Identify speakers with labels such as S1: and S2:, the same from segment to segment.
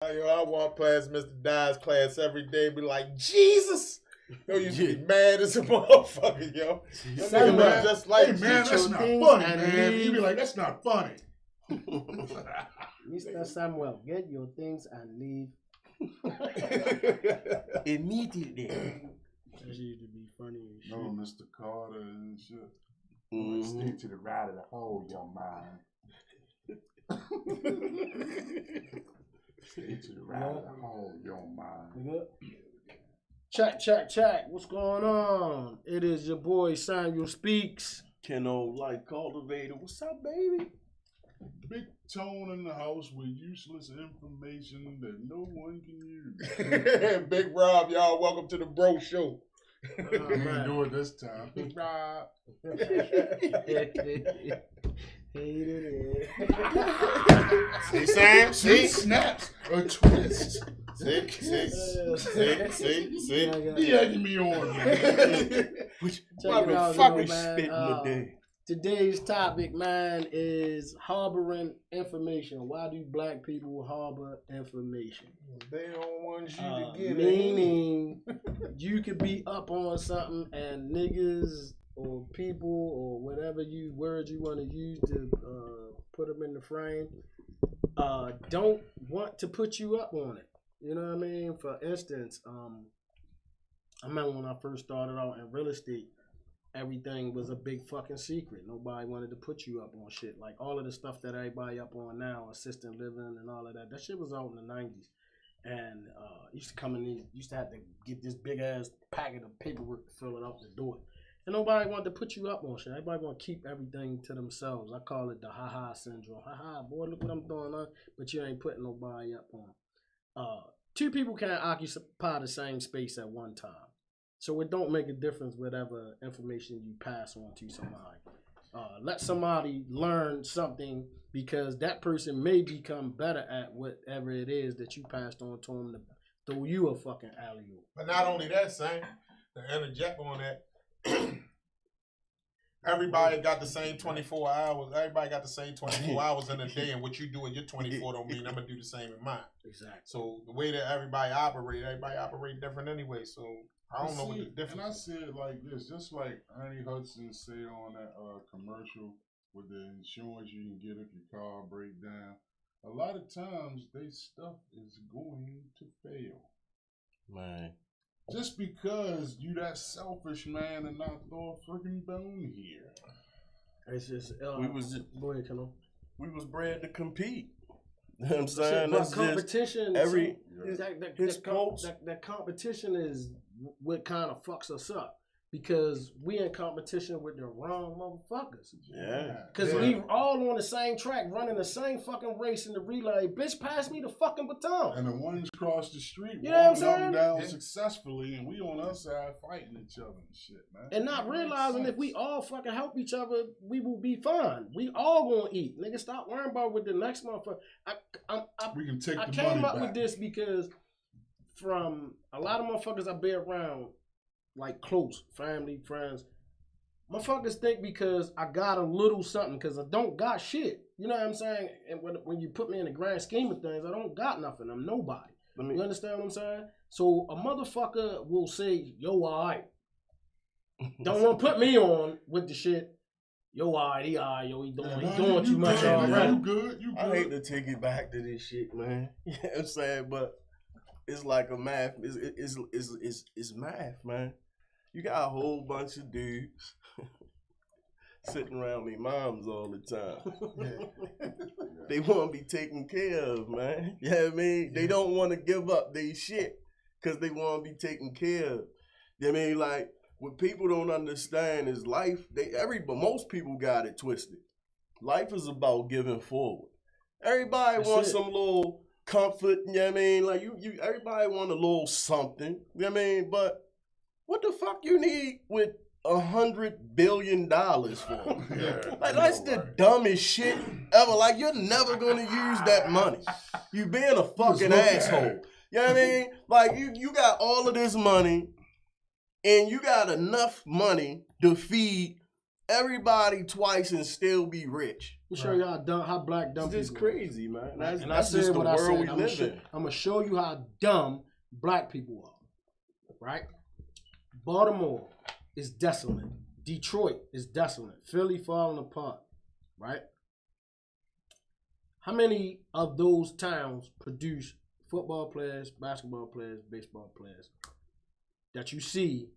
S1: Yo, I walk past Mr. Dye's class every day and be like, Jesus! Yo, used to be mad as a motherfucker, yo. That nigga look just like
S2: hey, man,
S1: you.
S2: that's not funny, man. You be like, that's not funny.
S3: Mr. Samuel, get your things and leave.
S4: Immediately.
S3: That used to be funny and shit.
S2: No, Mr. Carter and shit. Stay to the right of the hole, young man. Stay to the right of the hole, young man.
S3: Check. What's going on? It is your boy Samuel Speaks.
S4: Keno Life Cultivator. What's up, baby?
S2: Big Tone in the house with useless information that no one can use.
S1: Big Rob, y'all. Welcome to the Bro Show.
S2: We ain't do it this time. Big Rob.
S1: See, Sam? See?
S2: Snaps a twist.
S1: See?
S2: He egging me on, man.
S4: Which
S3: motherfucker
S4: spitting today?
S3: Today's topic, man, is harboring information. Why do black people harbor information?
S1: They don't want you to get it.
S3: Meaning, you could be up on something and niggas or people or whatever words you want to use to put them in the frame, don't want to put you up on it. You know what I mean? For instance, I remember when I first started out in real estate, everything was a big fucking secret. Nobody wanted to put you up on shit. Like all of the stuff that everybody up on now, assistant living and all of that, that shit was out in the 90s. And used to come in, used to have to get this big ass packet of paperwork to fill it out to do it. And nobody wanted to put you up on shit. Everybody want to keep everything to themselves. I call it the ha-ha syndrome. Ha-ha, boy, look what I'm doing, huh? But you ain't putting nobody up on. Two people can't occupy the same space at one time. So it don't make a difference whatever information you pass on to somebody. Let somebody learn something because that person may become better at whatever it is that you passed on to them to throw you a fucking alley-oop.
S1: But not only that, Sam, to interject on that, everybody got the same 24 hours. Everybody got the same 24 hours in a day, and what you do in your 24 don't mean I'm going to do the same in mine.
S3: Exactly.
S1: So the way that everybody operate different anyway, so I don't know what the difference
S2: and I
S1: is.
S2: say it like this, just like Ernie Hudson said on that commercial with the insurance you can get if your car break down. A lot of times, they stuff is going to fail.
S4: Man.
S2: Just because you that selfish, man, and not throw a freaking bone here.
S3: It's just
S4: We was
S3: we
S4: was bred to compete. You know what I'm saying? That's
S3: competition.
S4: every
S3: That competition is what kind of fucks us up because we in competition with the wrong motherfuckers.
S4: Yeah.
S3: Because we all on the same track, running the same fucking race in the relay. Bitch, pass me the fucking baton.
S2: And the ones across the street
S3: You know what I'm
S2: walking up
S3: saying?
S2: and down successfully, and we on our side fighting each other and shit, man.
S3: And not realizing if we all fucking help each other, we will be fine. We all gonna eat. Nigga, stop worrying about what the next motherfucker.
S2: We can take the money
S3: came up
S2: back.
S3: with this because from a lot of motherfuckers I be around, like close, family, friends, motherfuckers think because I got a little something, because I don't got shit. You know what I'm saying? And when you put me in the grand scheme of things, I don't got nothing. I'm nobody. You understand what I'm saying? So a motherfucker will say, yo, all right. Don't want to put me on with the shit. Yo, all right, he doing too much already.
S2: You good.
S4: I hate to take it back to this shit, man. You know what I'm saying? But it's like a math. It's math, man. You got a whole bunch of dudes sitting around their moms all the time. They want to be taken care of, man. You know what I mean? They don't want to give up their shit because they want to be taken care of. You know what I mean? Like, what people don't understand is life, most people got it twisted. Life is about giving forward. Everybody wants some little comfort, you know what I mean? Like, everybody want a little something, you know what I mean? But what the fuck you need with $100 billion for? Like, that's the dumbest shit ever. Like, you're never gonna use that money. You being a fucking asshole. You know what I mean? Like, you got all of this money, and you got enough money to feed everybody twice and still be rich.
S3: show you how black dumb
S4: It's just
S3: people
S4: crazy, man.
S3: are.
S4: That's just the world we live in.
S3: I'm gonna show you how dumb black people are. Right? Baltimore is desolate. Detroit is desolate. Philly falling apart. Right? How many of those towns produce football players, basketball players, baseball players that you see,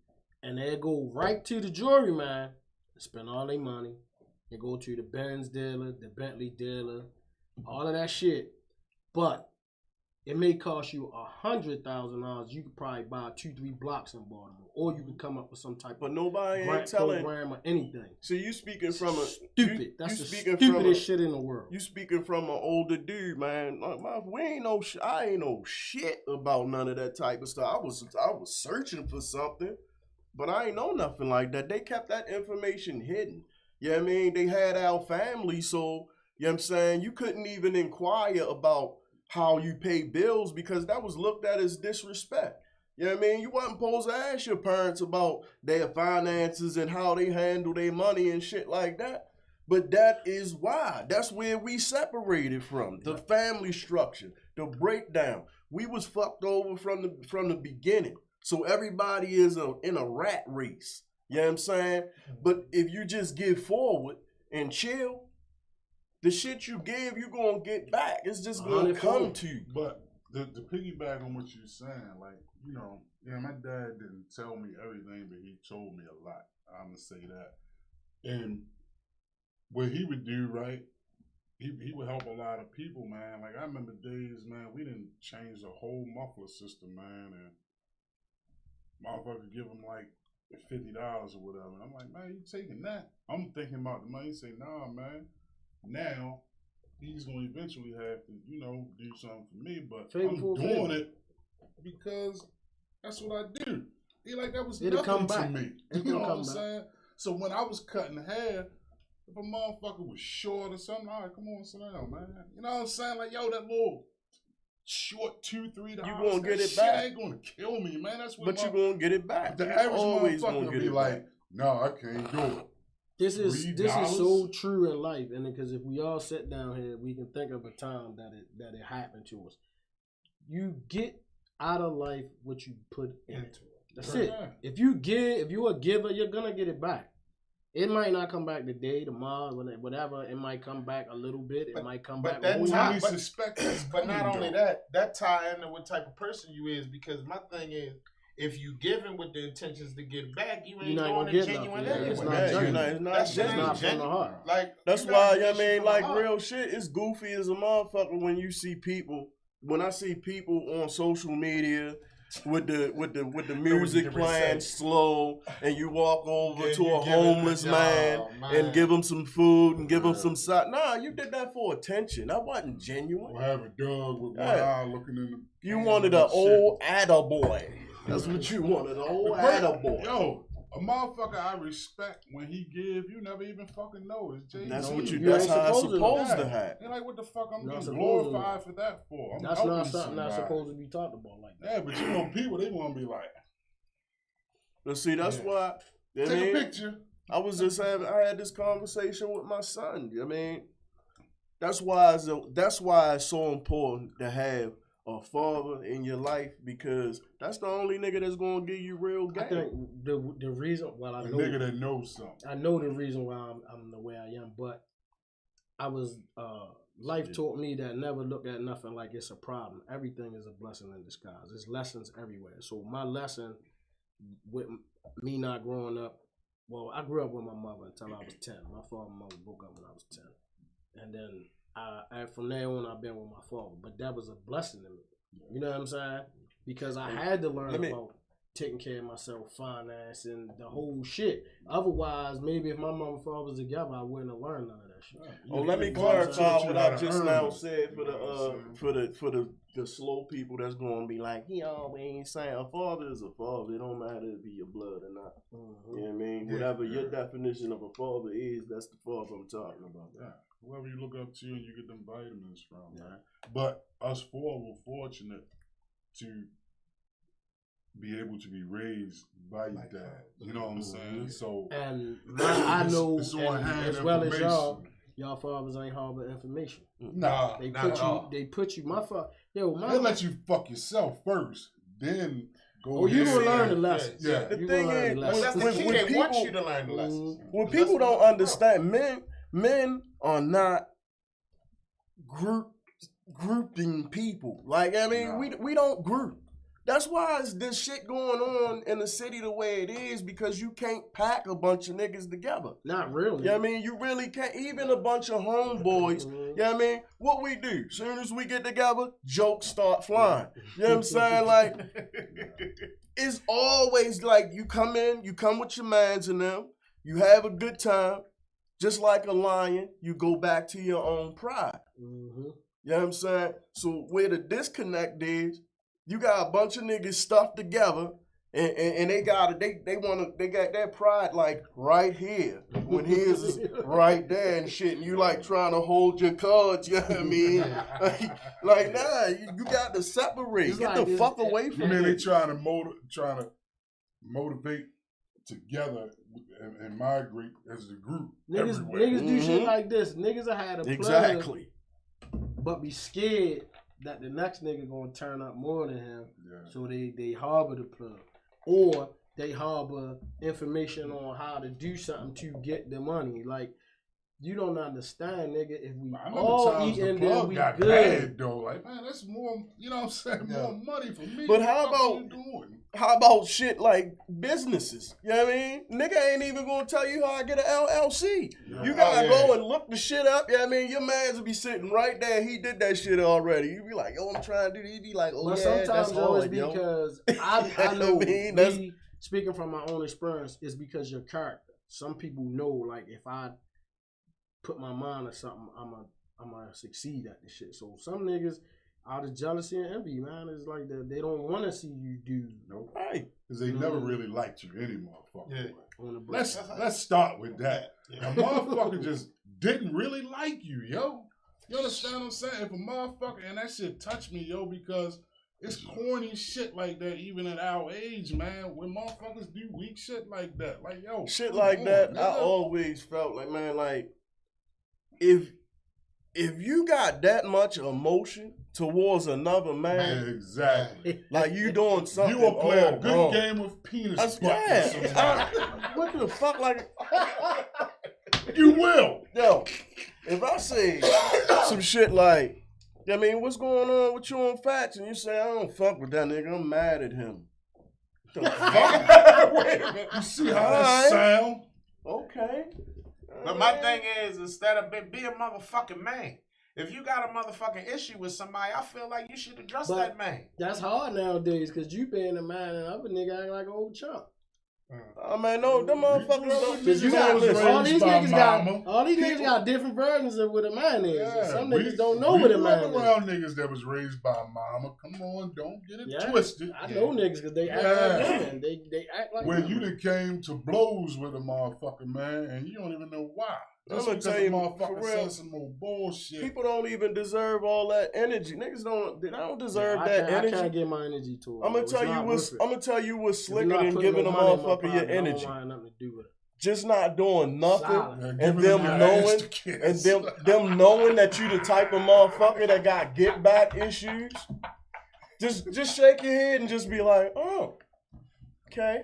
S3: and they go right to the jewelry man and spend all their money? They go to the Benz dealer, the Bentley dealer, all of that shit. But it may cost you $100,000. You could probably buy 2-3 blocks in Baltimore, or you could come up with some type
S4: but
S3: of
S4: nobody
S3: grant
S4: ain't telling
S3: program or anything.
S4: So you speaking from a
S3: Stupid. That's the stupidest shit in the world.
S4: You speaking from an older dude, man. We ain't no. I ain't no shit about none of that type of stuff. I was searching for something, but I ain't know nothing like that. They kept that information hidden. You know what I mean? They had our family, so you know what I'm saying? You couldn't even inquire about how you pay bills because that was looked at as disrespect. You know what I mean? You wasn't supposed to ask your parents about their finances and how they handle their money and shit like that. But that is why. That's where we separated from. The family structure, the breakdown. We was fucked over from the beginning. So everybody is in a rat race. You know what I'm saying? But if you just give forward and chill, the shit you give, you gonna get back. It's just gonna come to you.
S2: But the piggyback on what you're saying, like, you know, my dad didn't tell me everything, but he told me a lot. I'm gonna say that. And what he would do, right? He would help a lot of people, man. Like I remember days, man, we didn't change the whole muffler system, man, and motherfucker give him like $50 or whatever. And I'm like, man, you taking that? I'm thinking about the money. He say, nah, man. Now he's gonna eventually have to, you know, do something for me, but I'm doing it because that's what I do. He like that was nothing to me. You know what I'm saying? So when I was cutting hair, if a motherfucker was short or something, all right, come on, sit down, man. You know what I'm saying? Like, yo, that little short $2-3,
S4: you gonna get it back.
S2: Ain't gonna kill me, man. That's what.
S4: But you gonna get it back.
S2: The average motherfucker will be like, no, I can't do it.
S3: This is so true in life, and because if we all sit down here, we can think of a time that it happened to us. You get out of life what you put into it. That's it. If you're a giver, you're gonna get it back. It might not come back today, tomorrow, whatever. It might come back a little bit. It might come back.
S1: But not only that tie into what type of person you is, because my thing is, if you giving with the intentions to get back, you ain't going to genuine anyway.
S3: It's not from the heart.
S1: Like
S4: that's why I mean, like real shit. It's goofy as a motherfucker when you see people. When I see people on social media with the music playing slow, and you walk over to a homeless man and give him some food and give him some side. Nah, you did that for attention. That wasn't genuine.
S2: I have a dog with one eye looking in the.
S4: You wanted an old attaboy. That's what you wanted, an old attaboy.
S2: Yo, a motherfucker I respect when he give, you never even fucking know. It's Jay-Z.
S4: That's what that's how it's supposed to happen.
S2: You're like, what the fuck I'm getting glorified for that for?
S3: That's not something that's supposed to be talked about like that.
S2: Yeah, but you know, people, they want to be like.
S4: But see, that's why.
S2: Take a picture.
S4: I had this conversation with my son. I mean, that's why it's so important to have a father in your life, because that's the only nigga that's gonna give you real game.
S3: I think the reason, well, I know
S2: nigga that knows something.
S3: I know the reason why I'm the way I am, but I was life taught me that never look at nothing like it's a problem. Everything is a blessing in disguise. There's lessons everywhere. So my lesson with me not growing up, well, I grew up with my mother until I was 10. My father and mother broke up when I was 10, and then. From there on, I've been with my father, but that was a blessing to me. You know what I'm saying? Because I had to learn about taking care of myself, finance, and the whole shit. Otherwise, maybe if my mom and father was together, I wouldn't have learned none of that shit.
S4: Let me clarify what I just now said for the slow people that's gonna be like, he always saying a father is a father. It don't matter if he your blood or not. Mm-hmm. You know what I mean? Yeah, whatever your definition of a father is, that's the father I'm talking about.
S2: Yeah. Whoever you look up to and you get them vitamins from, man. But us four were fortunate to be able to be raised by your dad. You know what I'm saying? So
S3: and I know, as well as y'all, Y'all fathers ain't harbor information.
S2: Nah,
S3: They
S1: not
S3: put
S1: at
S3: you.
S1: all.
S3: They put you. My father. Yo, my.
S2: they let you fuck yourself first, then go.
S3: Oh, you
S2: ahead.
S3: gonna learn the
S1: Yeah,
S3: lessons.
S2: yeah.
S4: The
S3: You
S4: thing
S3: gonna learn
S4: is,
S3: the
S1: Well, that's
S3: lessons.
S1: the key.
S4: when
S1: They want
S4: people-
S1: you to learn the lessons.
S4: when
S1: That's
S4: people
S1: what
S4: don't
S1: it's about.
S4: understand, men are not grouping people. Like, I mean,
S2: No.
S4: we don't group. That's why it's this shit going on in the city the way it is, because you can't pack a bunch of niggas together.
S3: Not really.
S4: You know what I mean? You really can't. Even a bunch of homeboys,
S3: Mhm.
S4: you know what I mean? What we do, soon as we get together, jokes start flying. You know what I'm saying? Like, it's always like you come in, you come with your mans and them, you have a good time. Just like a lion, you go back to your own pride.
S3: Mm-hmm.
S4: You know what I'm saying? So where the disconnect is, you got a bunch of niggas stuffed together, and they got their pride like right here, when his is right there and shit, and you like trying to hold your cards. You know what I mean? Like nah, you got to separate.
S3: It's
S4: Get
S3: like
S4: the
S3: this-
S4: fuck away
S2: I
S4: from
S2: mean, they
S4: me.
S2: trying to motivate together and migrate as a group everywhere.
S3: Niggas do shit
S4: Mhm.
S3: like this. Niggas will have a plug,
S4: Exactly.
S3: but be scared that the next nigga gonna turn up more than him.
S2: Yeah.
S3: So they harbor the plug, or they harbor information on how to do something to get the money. Like, you don't understand, nigga. If we
S2: I remember
S3: all
S2: times the
S3: eating, then
S2: plug
S3: we
S2: got
S3: good.
S2: bad though. Like, man, that's more. You know what I'm saying?
S1: Yeah.
S2: More money for me.
S4: But how
S2: What the fuck
S4: about-
S2: you doing?
S4: How about shit like businesses? You know what I mean? Nigga ain't even gonna tell you how I get an LLC.
S2: Yeah.
S4: You gotta
S1: Oh, yeah.
S4: go and look the shit up. You know what I mean? Your man's will be sitting right there. He did that shit already. You be like, yo, I'm trying to do this. He be like, oh
S3: But
S4: yeah,
S3: sometimes
S4: that's
S3: though, it's
S4: hard, yo.
S3: because I know
S4: I mean, that's-
S3: me speaking from my own experience, it's because your character. Some people know, like, if I put my mind on something, I'm gonna succeed at this shit. So some niggas, out of jealousy and envy, man, it's like they don't want to see you do
S2: Nope.
S4: Right.
S2: Because they never really liked you any motherfucker.
S1: Yeah.
S3: on the break.
S2: Let's start with that.
S1: Yeah.
S2: A motherfucker just didn't really like you, yo. You understand what I'm saying? If a motherfucker, and that shit touched me, yo, because it's corny shit like that, even at our age, man. When motherfuckers do weak shit like that, like, yo,
S4: Shit
S2: come
S4: like
S2: on,
S4: that, I
S2: nigga.
S4: always felt like, man, like, if you got that much emotion towards another man,
S2: Exactly.
S4: like you doing something,
S2: You will play a
S4: all
S2: good
S4: wrong.
S2: game of penis
S4: That's
S2: butt with somebody.
S4: yeah. What the fuck, like,
S2: You will.
S4: yo, if I say some shit like, I mean, what's going on with you on Facts, and you say I don't fuck with that nigga, I'm mad at him. The fuck? Wait a minute.
S2: You see how
S4: All
S2: that
S4: right.
S2: sound?
S4: Okay.
S1: But my thing is, instead of be a motherfucking man. If you got a motherfucking issue with somebody, I feel like you should address
S3: But-
S1: that man.
S3: That's hard nowadays because you being a man and other nigga act like an old chump.
S4: Oh man, no, them motherfuckers don't.
S3: Cause you
S2: Niggas
S3: got
S2: was
S3: all
S2: raised
S3: these
S2: by
S3: niggas
S2: mama.
S3: got all these niggas
S2: People-
S3: got different versions of what a man is. And some
S2: we-
S3: niggas don't know
S2: we
S3: what a
S2: grew
S3: man
S2: up
S3: is.
S2: around niggas that was raised by mama. Come on, don't get it
S3: Yeah.
S2: twisted.
S3: I know niggas because they act
S2: Yeah.
S3: like women. They act like
S2: When
S3: women.
S2: you done came to blows with a motherfucker, man, and you don't even know why. Just
S4: I'ma
S2: because
S4: tell
S2: a
S4: you,
S2: motherfucker
S4: for real,
S2: said some more bullshit.
S4: People don't even deserve all that energy. Niggas don't. They don't deserve
S3: I
S4: that
S3: can't, I
S4: energy.
S3: can't give my energy to it.
S4: I'm gonna
S3: It's
S4: tell you
S3: not
S4: what's.
S3: worth it.
S4: I'm gonna tell you what's
S3: If you're
S4: slicker
S3: not
S4: than
S3: putting
S4: giving
S3: no
S4: a
S3: money in my
S4: motherfucker your
S3: pocket, I
S4: energy.
S3: don't want nothing to do with it.
S4: Just not doing nothing,
S3: Solid.
S2: And
S4: and
S2: giving
S4: them
S2: your
S4: knowing,
S2: ass to kiss.
S4: and them knowing that you the type of motherfucker that got get back issues. Just shake your head and just be like, oh, okay,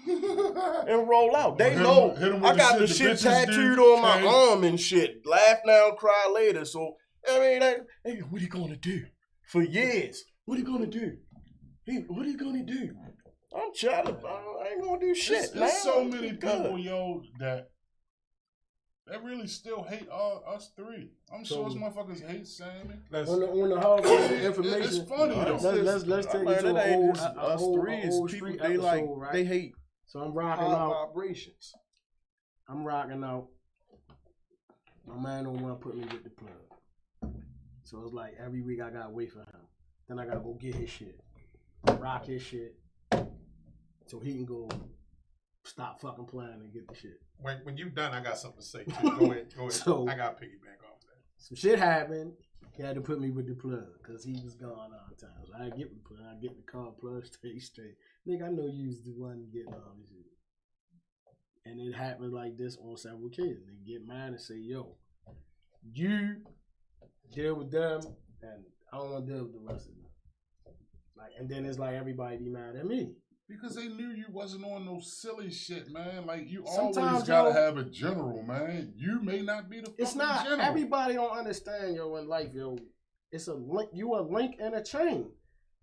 S4: and roll out. They
S2: Hit 'em-
S4: know
S2: hit 'em with
S4: I
S2: the
S4: got
S2: shit
S4: the
S2: the
S4: shit
S2: bitches
S4: tattooed
S2: do,
S4: on my
S2: okay?
S4: arm and shit. Laugh now, cry later. So I mean, hey, what he gonna do? For years, what he gonna do? What he gonna do? I'm trying to. I ain't gonna do shit.
S2: There's so
S4: now.
S2: many
S4: Good.
S2: people, yo, that really still hate us three. I'm sure
S3: So-
S2: those motherfuckers hate Sammy.
S3: On the hard
S2: It's
S3: information.
S2: funny though.
S3: Let's take it
S4: Man,
S3: to
S4: it
S3: a
S4: ain't
S3: whole,
S4: just
S3: a
S4: us
S3: whole,
S4: three.
S3: a
S4: It's
S3: whole
S4: people
S3: street
S4: they like.
S3: episode, right?
S4: They hate
S3: So I'm rocking
S4: high
S3: out.
S4: vibrations.
S3: I'm rocking out. My man don't want to put me with the plug. So it's like every week I gotta wait for him. Then I gotta go get his shit, rock his shit, so he can go stop fucking playing and get the shit.
S1: When you done, I got something to say too. Go ahead.
S3: So-
S1: I got to piggyback off that.
S3: Some shit happened. He had to put me with the plug because he was gone all the time. So I get the plug. I get the car plug straight. Nigga, I know you was the one getting all this shit. And it happened like this on several occasions. They get mad and say, yo, you deal with them, and I don't want to deal with the rest of them. Like, and then it's like everybody be mad at me.
S2: Because they knew you wasn't on no silly shit, man. Like, you
S3: Sometimes,
S2: always gotta have a general, man. You may not be the fucking
S3: It's not,
S2: general.
S3: everybody don't understand, yo, in life, yo. It's a link, you a link in a chain.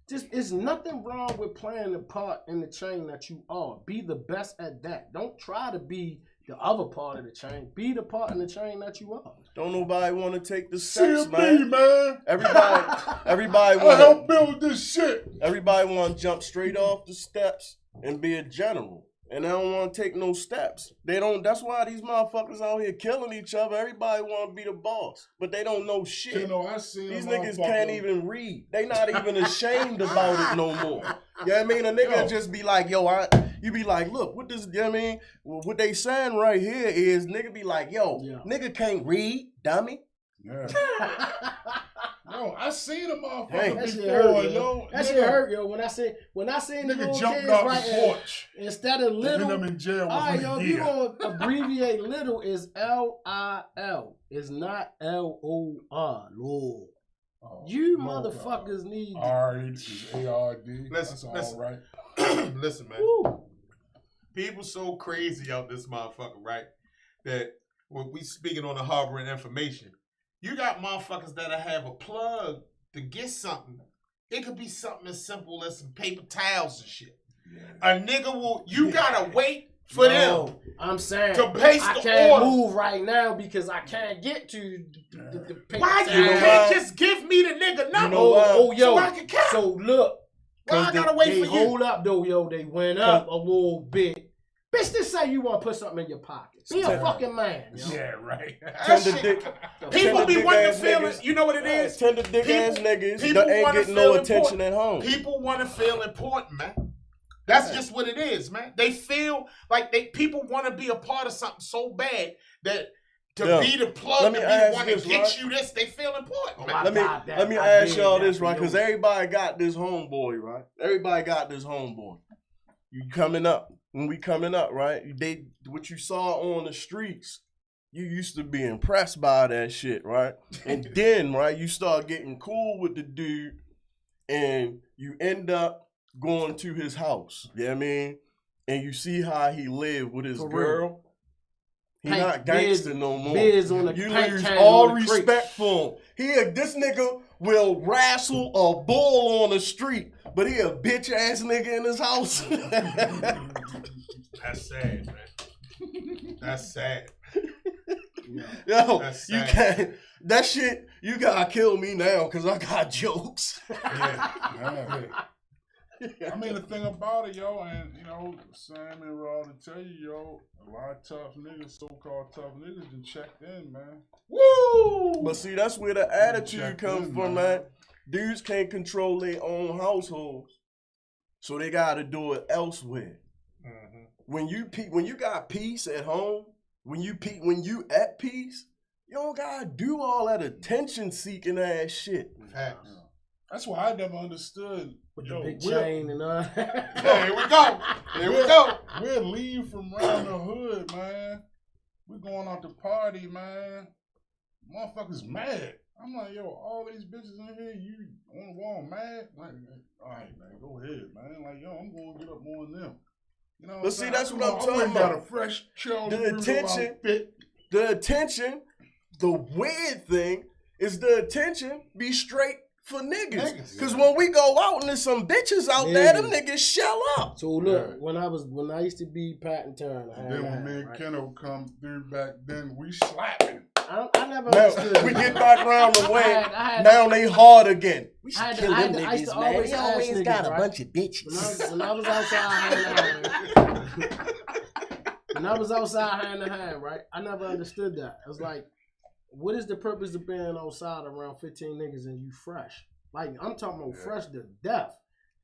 S3: Just, it's nothing wrong with playing the part in the chain that you are. Be the best at that. Don't try to be the other part of the chain. Be the part in the chain that you are.
S4: Don't nobody want to take the steps,
S2: CMB, man.
S4: Everybody
S2: I
S4: want
S2: help build this shit.
S4: Everybody want to jump straight off the steps and be a general. And they don't want to take no steps. They don't. That's why these motherfuckers out here killing each other. Everybody want to be the boss, but they don't know shit.
S2: You know, I seen
S4: These niggas can't even read. They not even ashamed about it no more. You know what I mean? A nigga just be like, yo, you be like, look, what this, you know what I mean? What they saying right here is nigga be like, yo, nigga can't read, dummy.
S2: Yeah. Yo, I seen a motherfucker
S3: That
S2: before,
S3: shit hurt,
S2: yo.
S3: That shit hurt, yo. When I seen the
S2: nigga
S3: little
S2: jumped
S3: kids
S2: off
S3: right
S2: the porch.
S3: Instead of little,
S2: them in jail
S3: all right, yo, if you
S2: year.
S3: gonna abbreviate little is LIL. It's not LOR. Lord.
S2: Oh,
S3: You
S2: Lord,
S3: motherfuckers need to.
S2: R-H is A-R-D. That's all right.
S1: Listen, man.
S3: Woo.
S1: People so crazy out this motherfucker, right? That when we speaking on the harboring information, you got motherfuckers that'll have a plug to get something. It could be something as simple as some paper towels and shit. Yeah. A nigga will, you gotta wait for them.
S3: I'm saying
S1: to place
S3: I
S1: the
S3: can't
S1: order.
S3: move right now because I can't get to the paper
S1: Why
S3: towel.
S1: you can't just give me the nigga number
S3: Oh, yo.
S1: so I can count?
S3: So look.
S1: Why I gotta wait for you?
S3: Hold up though, yo. They went up a little bit. Bitch, just say you want to put something in your pocket. Be a fucking man, yo.
S2: Yeah, right.
S1: People be wanting to feel it. You know what it is?
S4: Tender dick ass niggas
S1: people
S4: that ain't
S1: wanna
S4: getting no
S1: feel
S4: attention
S1: important.
S4: at home.
S1: People want to feel important, man. That's just what it is, man. They feel like people want to be a part of something so bad that to be the plug, to be the one to get you this, they feel important, man.
S4: Let me ask y'all this, right? Because everybody got this homeboy, right? Everybody got this homeboy. You coming up. When we coming up, right? What you saw on the streets, you used to be impressed by that shit, right? And then, right, you start getting cool with the dude and you end up going to his house. You know what I mean? And you see how he lived with his girl. He not gangster no more. You lose all respect for him. This nigga will wrestle a bull on the street, but he a bitch ass nigga in his house.
S1: That's sad, man. That's sad.
S4: Yo,
S1: That's sad.
S4: you can't. That shit, you gotta kill me now because I got jokes.
S2: Yeah. I mean, the thing about it, yo, and, you know, Sam and Raw to tell you, yo, a lot of tough niggas, so-called tough niggas, been checked in, man.
S4: Woo! But see, that's where the attitude comes from, man. Dudes can't control their own households, so they gotta do it elsewhere. Mm-hmm. When you got peace at home, when you at peace, you don't gotta do all that attention-seeking ass shit.
S1: Facts.
S2: That's why I never understood.
S3: With the big chain and all.
S1: Yeah, here we go. Here we go.
S2: We'll leave from around the hood, man. We're going out to party, man. Motherfuckers mad. I'm like, yo, all these bitches in here, you on the wall mad? Like, all right, man, go ahead, man. Like, yo, I'm going to get up more than them. You know,
S4: but see, that's what I'm talking about.
S2: Got a fresh chill.
S4: The attention, the weird thing is the attention be straight for niggas. Because when we go out and there's some bitches out there, them niggas shell up.
S3: So look, when I used to be Pat and Turner.
S2: And then when me and Keno come through back then, we slapping.
S3: I never understood.
S4: We get back around the way. Now they hard again. We should kill them
S3: I used
S4: niggas,
S3: to
S4: man.
S3: always
S4: They always
S3: niggas,
S4: got a
S3: right?
S4: bunch of bitches.
S3: When I was outside hand to hand, right? I never understood that. I was like, what is the purpose of being outside around 15 niggas and you fresh? Like, I'm talking about fresh to death.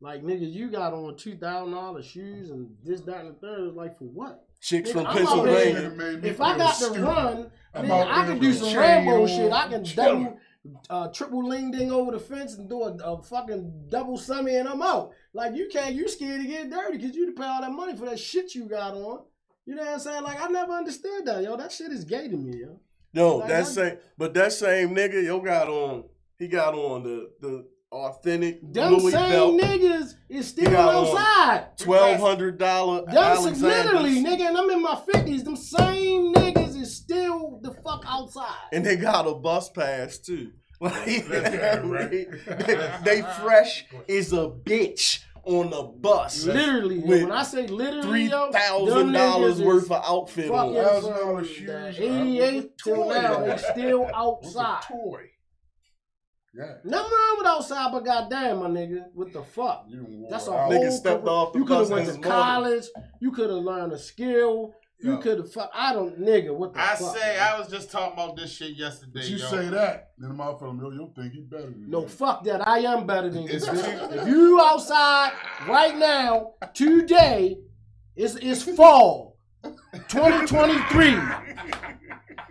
S3: Like, nigga, you got on $2,000 shoes and this, that, and the third. Like, for what?
S4: Chicks
S3: nigga,
S4: from Pennsylvania.
S3: If I got to run, nigga, I can do some Rambo shit. I can triple ling ding over the fence and do a fucking double summy and I'm out. Like, you scared to get dirty because you to pay all that money for that shit you got on. You know what I'm saying? Like, I never understood that, yo. That shit is gay to me, yo.
S4: No,
S3: Like,
S4: that same nigga, he got on the authentic
S3: them
S4: Louis
S3: same
S4: belt,
S3: niggas is still
S4: got on
S3: outside.
S4: $1,200
S3: Them literally,
S4: Alexanders,
S3: nigga, and I'm in my 50s. Them same niggas is still the fuck outside.
S4: and they got a bus pass too. Like,
S2: Right.
S4: they fresh is a bitch on the bus.
S3: Literally,
S4: with
S3: when I say literally, yo,
S4: $3,000 worth of outfit on.
S3: fucking
S2: $1,000
S3: from
S2: shoes,
S3: the
S2: with
S3: 88 till
S2: toy
S3: now,
S2: on
S3: they
S2: it.
S3: still
S2: What's a
S3: outside.
S2: toy? Yeah.
S3: Nothing wrong with outside, but goddamn, my nigga, what the fuck?
S2: You done wore
S3: That's a
S2: out.
S3: whole
S4: Nigga stepped off the
S3: You could
S4: bus
S3: have went
S4: as
S3: to
S4: his mother.
S3: college. You could have learned a skill. You
S1: Yo.
S3: could have I don't nigga. What the
S1: I
S3: fuck?
S1: say,
S3: man?
S1: I was just talking about this shit yesterday.
S2: But you
S1: yo.
S2: say that, then the motherfucker, you'll think he better than
S3: No,
S2: you.
S3: fuck that. I am better than you.
S1: It's
S3: bitch.
S1: too-
S3: If you outside right now, today, it's fall, 2023,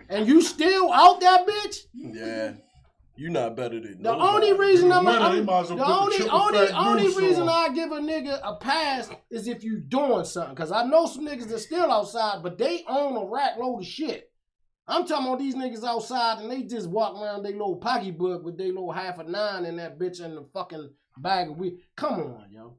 S3: and you still out that bitch.
S4: Yeah, you not better than
S3: The
S4: nobody.
S3: only reason
S2: The
S3: I'm
S2: winner, they might as well
S3: the
S2: put the
S3: only
S2: triple
S3: only
S2: fat
S3: only
S2: goose
S3: reason
S2: on.
S3: I give a nigga a pass is if you doing something. Cause I know some niggas that still outside, but they own a rack load of shit. I'm talking about these niggas outside and they just walk around their little pocketbook with their little half a nine in that bitch in the fucking bag of weed. Come on, yo.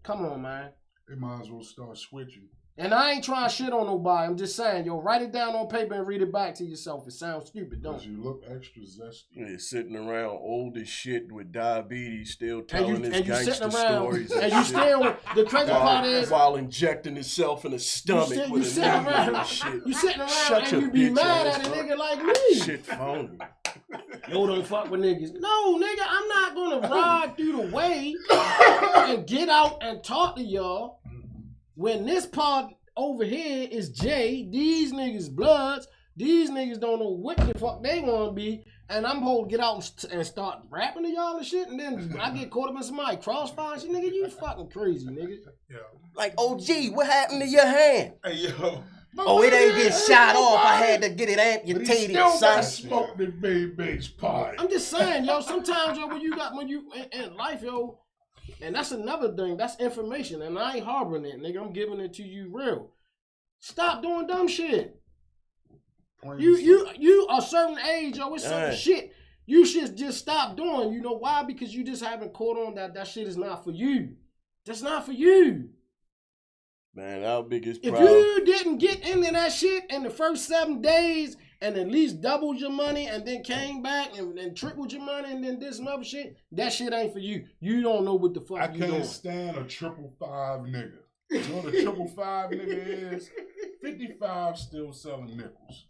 S3: Come on, man.
S2: They might as well start switching.
S3: And I ain't trying to shit on nobody. I'm just saying, yo, write it down on paper and read it back to yourself. It sounds stupid, don't
S2: Because
S3: it?
S2: you look extra zesty.
S4: Yeah, sitting around old as shit with diabetes, still
S3: And
S4: telling his
S3: you
S4: gangster
S3: sitting around
S4: stories
S3: and you
S4: shit.
S3: still, the crazy part is,
S4: while injecting himself in the stomach
S3: you
S4: with a
S3: sitting
S4: needle
S3: around,
S4: and shit.
S3: you sitting around
S4: Shut
S3: and
S4: your
S3: you be
S4: bitch
S3: mad
S4: ass
S3: at a
S4: up.
S3: nigga like me.
S4: Shit phony.
S3: Yo, don't fuck with niggas. No, nigga, I'm not gonna ride through the way and get out and talk to y'all when this part over here is Jay. These niggas bloods. These niggas don't know what the fuck they wanna be. And I'm supposed to get out and start rapping to y'all and shit. And then I get caught up in somebody crossfire shit. Nigga, you fucking crazy, nigga.
S4: Like, OG, what happened to your hand?
S1: Hey, yo.
S4: Oh, it ain't get shot off. I had to get it
S2: But he
S4: amputated,
S2: still
S4: son.
S2: got smoked in Baby's party.
S3: I'm just saying, yo, sometimes, yo, when you in life, yo, and that's another thing, that's information, and I ain't harboring it, nigga. I'm giving it to you real. Stop doing dumb shit. You a certain age, yo, it's certain
S4: Yeah.
S3: shit you should just stop doing. You know why? Because you just haven't caught on that shit is not for you. That's not for you.
S4: Man, our biggest
S3: If
S4: problem.
S3: you didn't get into that shit in the first 7 days and at least doubled your money and then came back and tripled your money and then did some other shit, that shit ain't for you. You don't know what the fuck
S2: I
S3: you
S2: can't
S3: doing.
S2: stand a 555 nigga. You know what a 555 nigga is? 55 still selling nickels.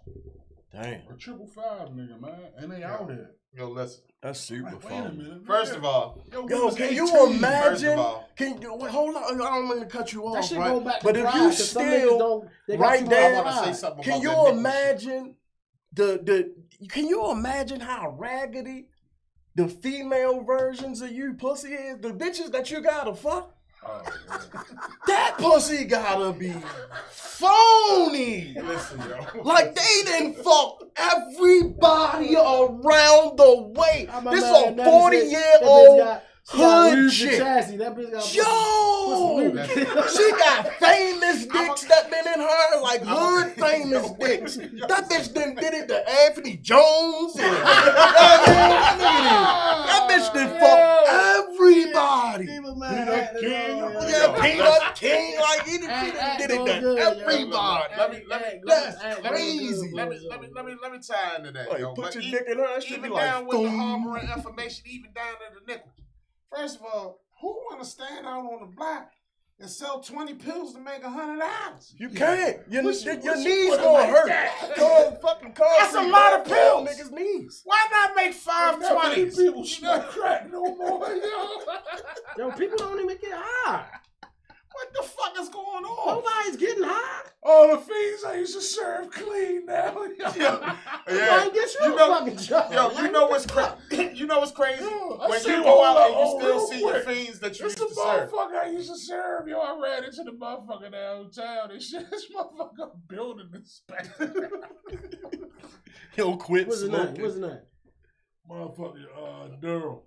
S4: Damn,
S2: A 555 nigga, man. And they out here.
S1: Yo, listen.
S4: that's super
S2: Wait a
S4: fun.
S2: minute.
S1: First of all,
S2: we
S4: Yo,
S2: was
S4: can you
S2: 18.
S4: imagine?
S1: First of all.
S4: Can you wait, hold on? I don't mean to cut you
S3: That
S4: off,
S3: shit
S4: right?
S3: go back to
S4: But if
S3: pride,
S4: you
S3: 'cause some niggas
S4: still
S3: don't, they got
S4: right
S3: too much
S4: there-
S1: I want to say
S3: pride.
S1: something
S4: Can
S1: about
S4: you
S1: that nickel shit.
S4: imagine can you imagine how raggedy the female versions of you pussy is? The bitches that you gotta fuck?
S2: Oh, yeah.
S4: That pussy gotta be phony.
S1: Listen, yo.
S4: Like they didn't fuck everybody around the way.
S3: I'm
S4: This
S3: mad
S4: a
S3: that
S4: 40-year-old
S3: she got
S4: hood
S3: lose the
S4: chick.
S3: chassis. That bitch got
S4: Yo,
S3: pussy.
S4: she got famous dicks that been in her, like hood famous dicks. That bitch done did it to Anthony Jones. And, that bitch done fuck everybody. Yeah, Peanut King, like he done did it to everybody. That's crazy.
S1: Let me tie into that,
S4: Like,
S1: yo.
S4: put
S1: But
S4: your
S1: even-
S4: dick in her, that should be
S1: even
S4: like,
S1: down with the
S4: boom.
S1: harboring information, even down to the nickels. First of all, who want to stand out on the block and sell 20 pills to make $100?
S4: You can't. Your
S2: What you
S4: knees
S2: put it
S4: gonna
S2: like
S4: hurt.
S2: that?
S4: Fucking
S1: That's a lot of pills.
S4: Niggas' knees.
S1: Why not make
S2: Not many
S1: 520s?
S2: people smoke crack no more, yo.
S3: Yo, people don't even get high.
S1: What the fuck is going on?
S3: Nobody's getting high.
S2: All the fiends I used to serve clean now.
S3: Nobody gets you
S1: You
S3: a
S1: know-
S3: fucking job.
S1: Yo, you know what's crazy? You know what's crazy?
S2: Yo, I
S1: When
S2: see
S1: you
S2: one
S1: go out and
S2: real
S1: you still see your
S2: quick.
S1: fiends that you
S2: It's
S1: used
S2: the
S1: to serve.
S2: motherfucker I used to serve. Yo, I ran into the motherfucker downtown and shit. This motherfucker building inspector.
S4: He'll quit
S3: What's his name?
S4: smoking.
S3: What's his name?
S2: Motherfucker, Daryl.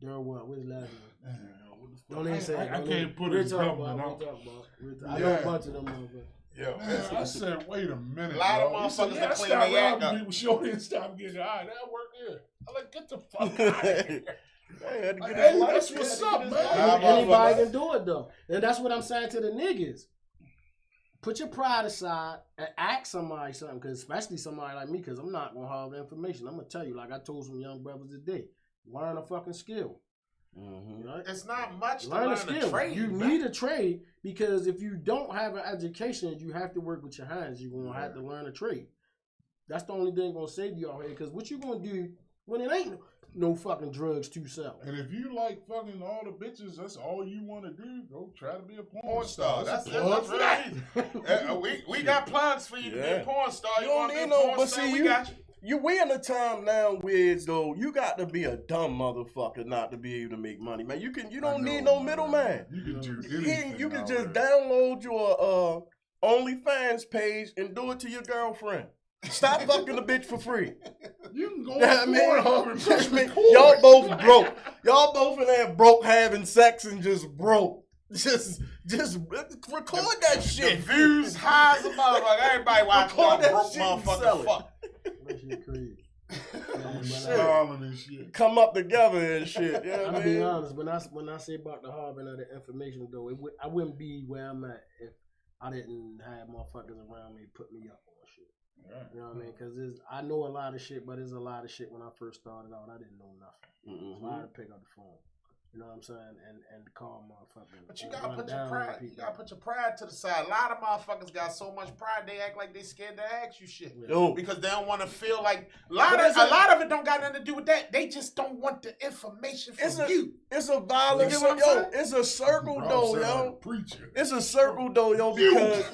S3: Daryl what? What's his last name?
S2: Man, what the fuck?
S3: Don't even say it.
S2: I
S3: Don't
S2: can't
S3: even-
S2: put
S3: we'll
S2: his
S3: talk
S2: government
S3: about it,
S2: out.
S3: we'll talk about it. I know a bunch of them motherfuckers.
S1: Yo,
S2: Man, I said, wait a minute.
S1: A lot of
S2: yo. He said,
S1: motherfuckers
S2: yeah,
S1: that
S2: I
S1: clean
S2: stopped
S1: their act
S2: robbing
S1: up.
S2: people. Shorty and stop getting all right. That work here. I'm like, get the fuck out of here.
S4: Hey, had to get
S2: Hey,
S4: his life.
S2: that's what's up, man.
S3: Anybody can do it though, and that's what I'm saying to the niggas. Put your pride aside and ask somebody something, because especially somebody like me, because I'm not gonna have the information. I'm gonna tell you, like I told some young brothers today, learn a fucking skill.
S4: Mm-hmm.
S3: Right?
S1: it's not much to
S3: Learn
S1: learn
S3: a skill.
S1: trade.
S3: You
S1: man.
S3: need a trade, because if you don't have an education, you have to work with your hands. You're gonna have to learn a trade. That's the only thing gonna save you out here. Because what you gonna do when it ain't no fucking drugs to sell?
S2: And if you like fucking all the bitches, that's all you want to do, go try to be a porn
S1: Porn
S2: star.
S1: star.
S2: That's a
S1: That's
S2: plug for that.
S1: we got plugs for you to be
S4: Yeah.
S1: a porn star.
S4: You
S1: You
S4: don't
S1: want to be
S4: need
S1: a
S4: no-
S1: porn
S4: but
S1: star?
S4: see,
S1: We
S4: you-
S1: got you.
S4: We in a time now where though you got to be a dumb motherfucker not to be able to make money, man. You don't need no middleman.
S2: You can do
S4: You
S2: anything.
S4: can
S2: out
S4: just
S2: there.
S4: download your OnlyFans page and do it to your girlfriend. Stop fucking the bitch for free.
S2: You can go
S4: Yeah,
S2: on
S4: man.
S2: Pornhub and press record.
S4: Y'all both broke. Y'all both in there broke having sex and just broke. Just record that
S1: The
S4: shit.
S1: views high as a motherfucker. Everybody watching
S4: Record
S1: that
S4: that
S1: broke
S4: shit and sell
S1: motherfucker
S4: it.
S1: fuck.
S3: That shit crazy.
S2: Smiling and shit.
S4: Come up together and shit. Yeah,
S3: I'm
S4: man.
S3: be honest. When I say about the harboring of the information, though, I wouldn't be where I'm at if I didn't have motherfuckers around me put me up on shit. You know what I mean? Because I know a lot of shit, but there's a lot of shit when I first started out. I didn't know nothing. So I had to pick up the phone. You know what I'm saying? And call motherfuckers.
S1: But you gotta put your pride. You gotta put your pride to the side. A lot of motherfuckers got so much pride they act like they scared to ask you shit
S4: Yo,
S1: because they don't want to feel like a
S4: But
S1: lot of it don't got nothing to do with that. They just don't want the information from you.
S4: it's a violent,
S1: You get what I'm saying?
S4: it's a circle
S2: Bro,
S4: though,
S2: sound like a
S4: yo.
S2: preacher.
S4: It's a circle though, yo, because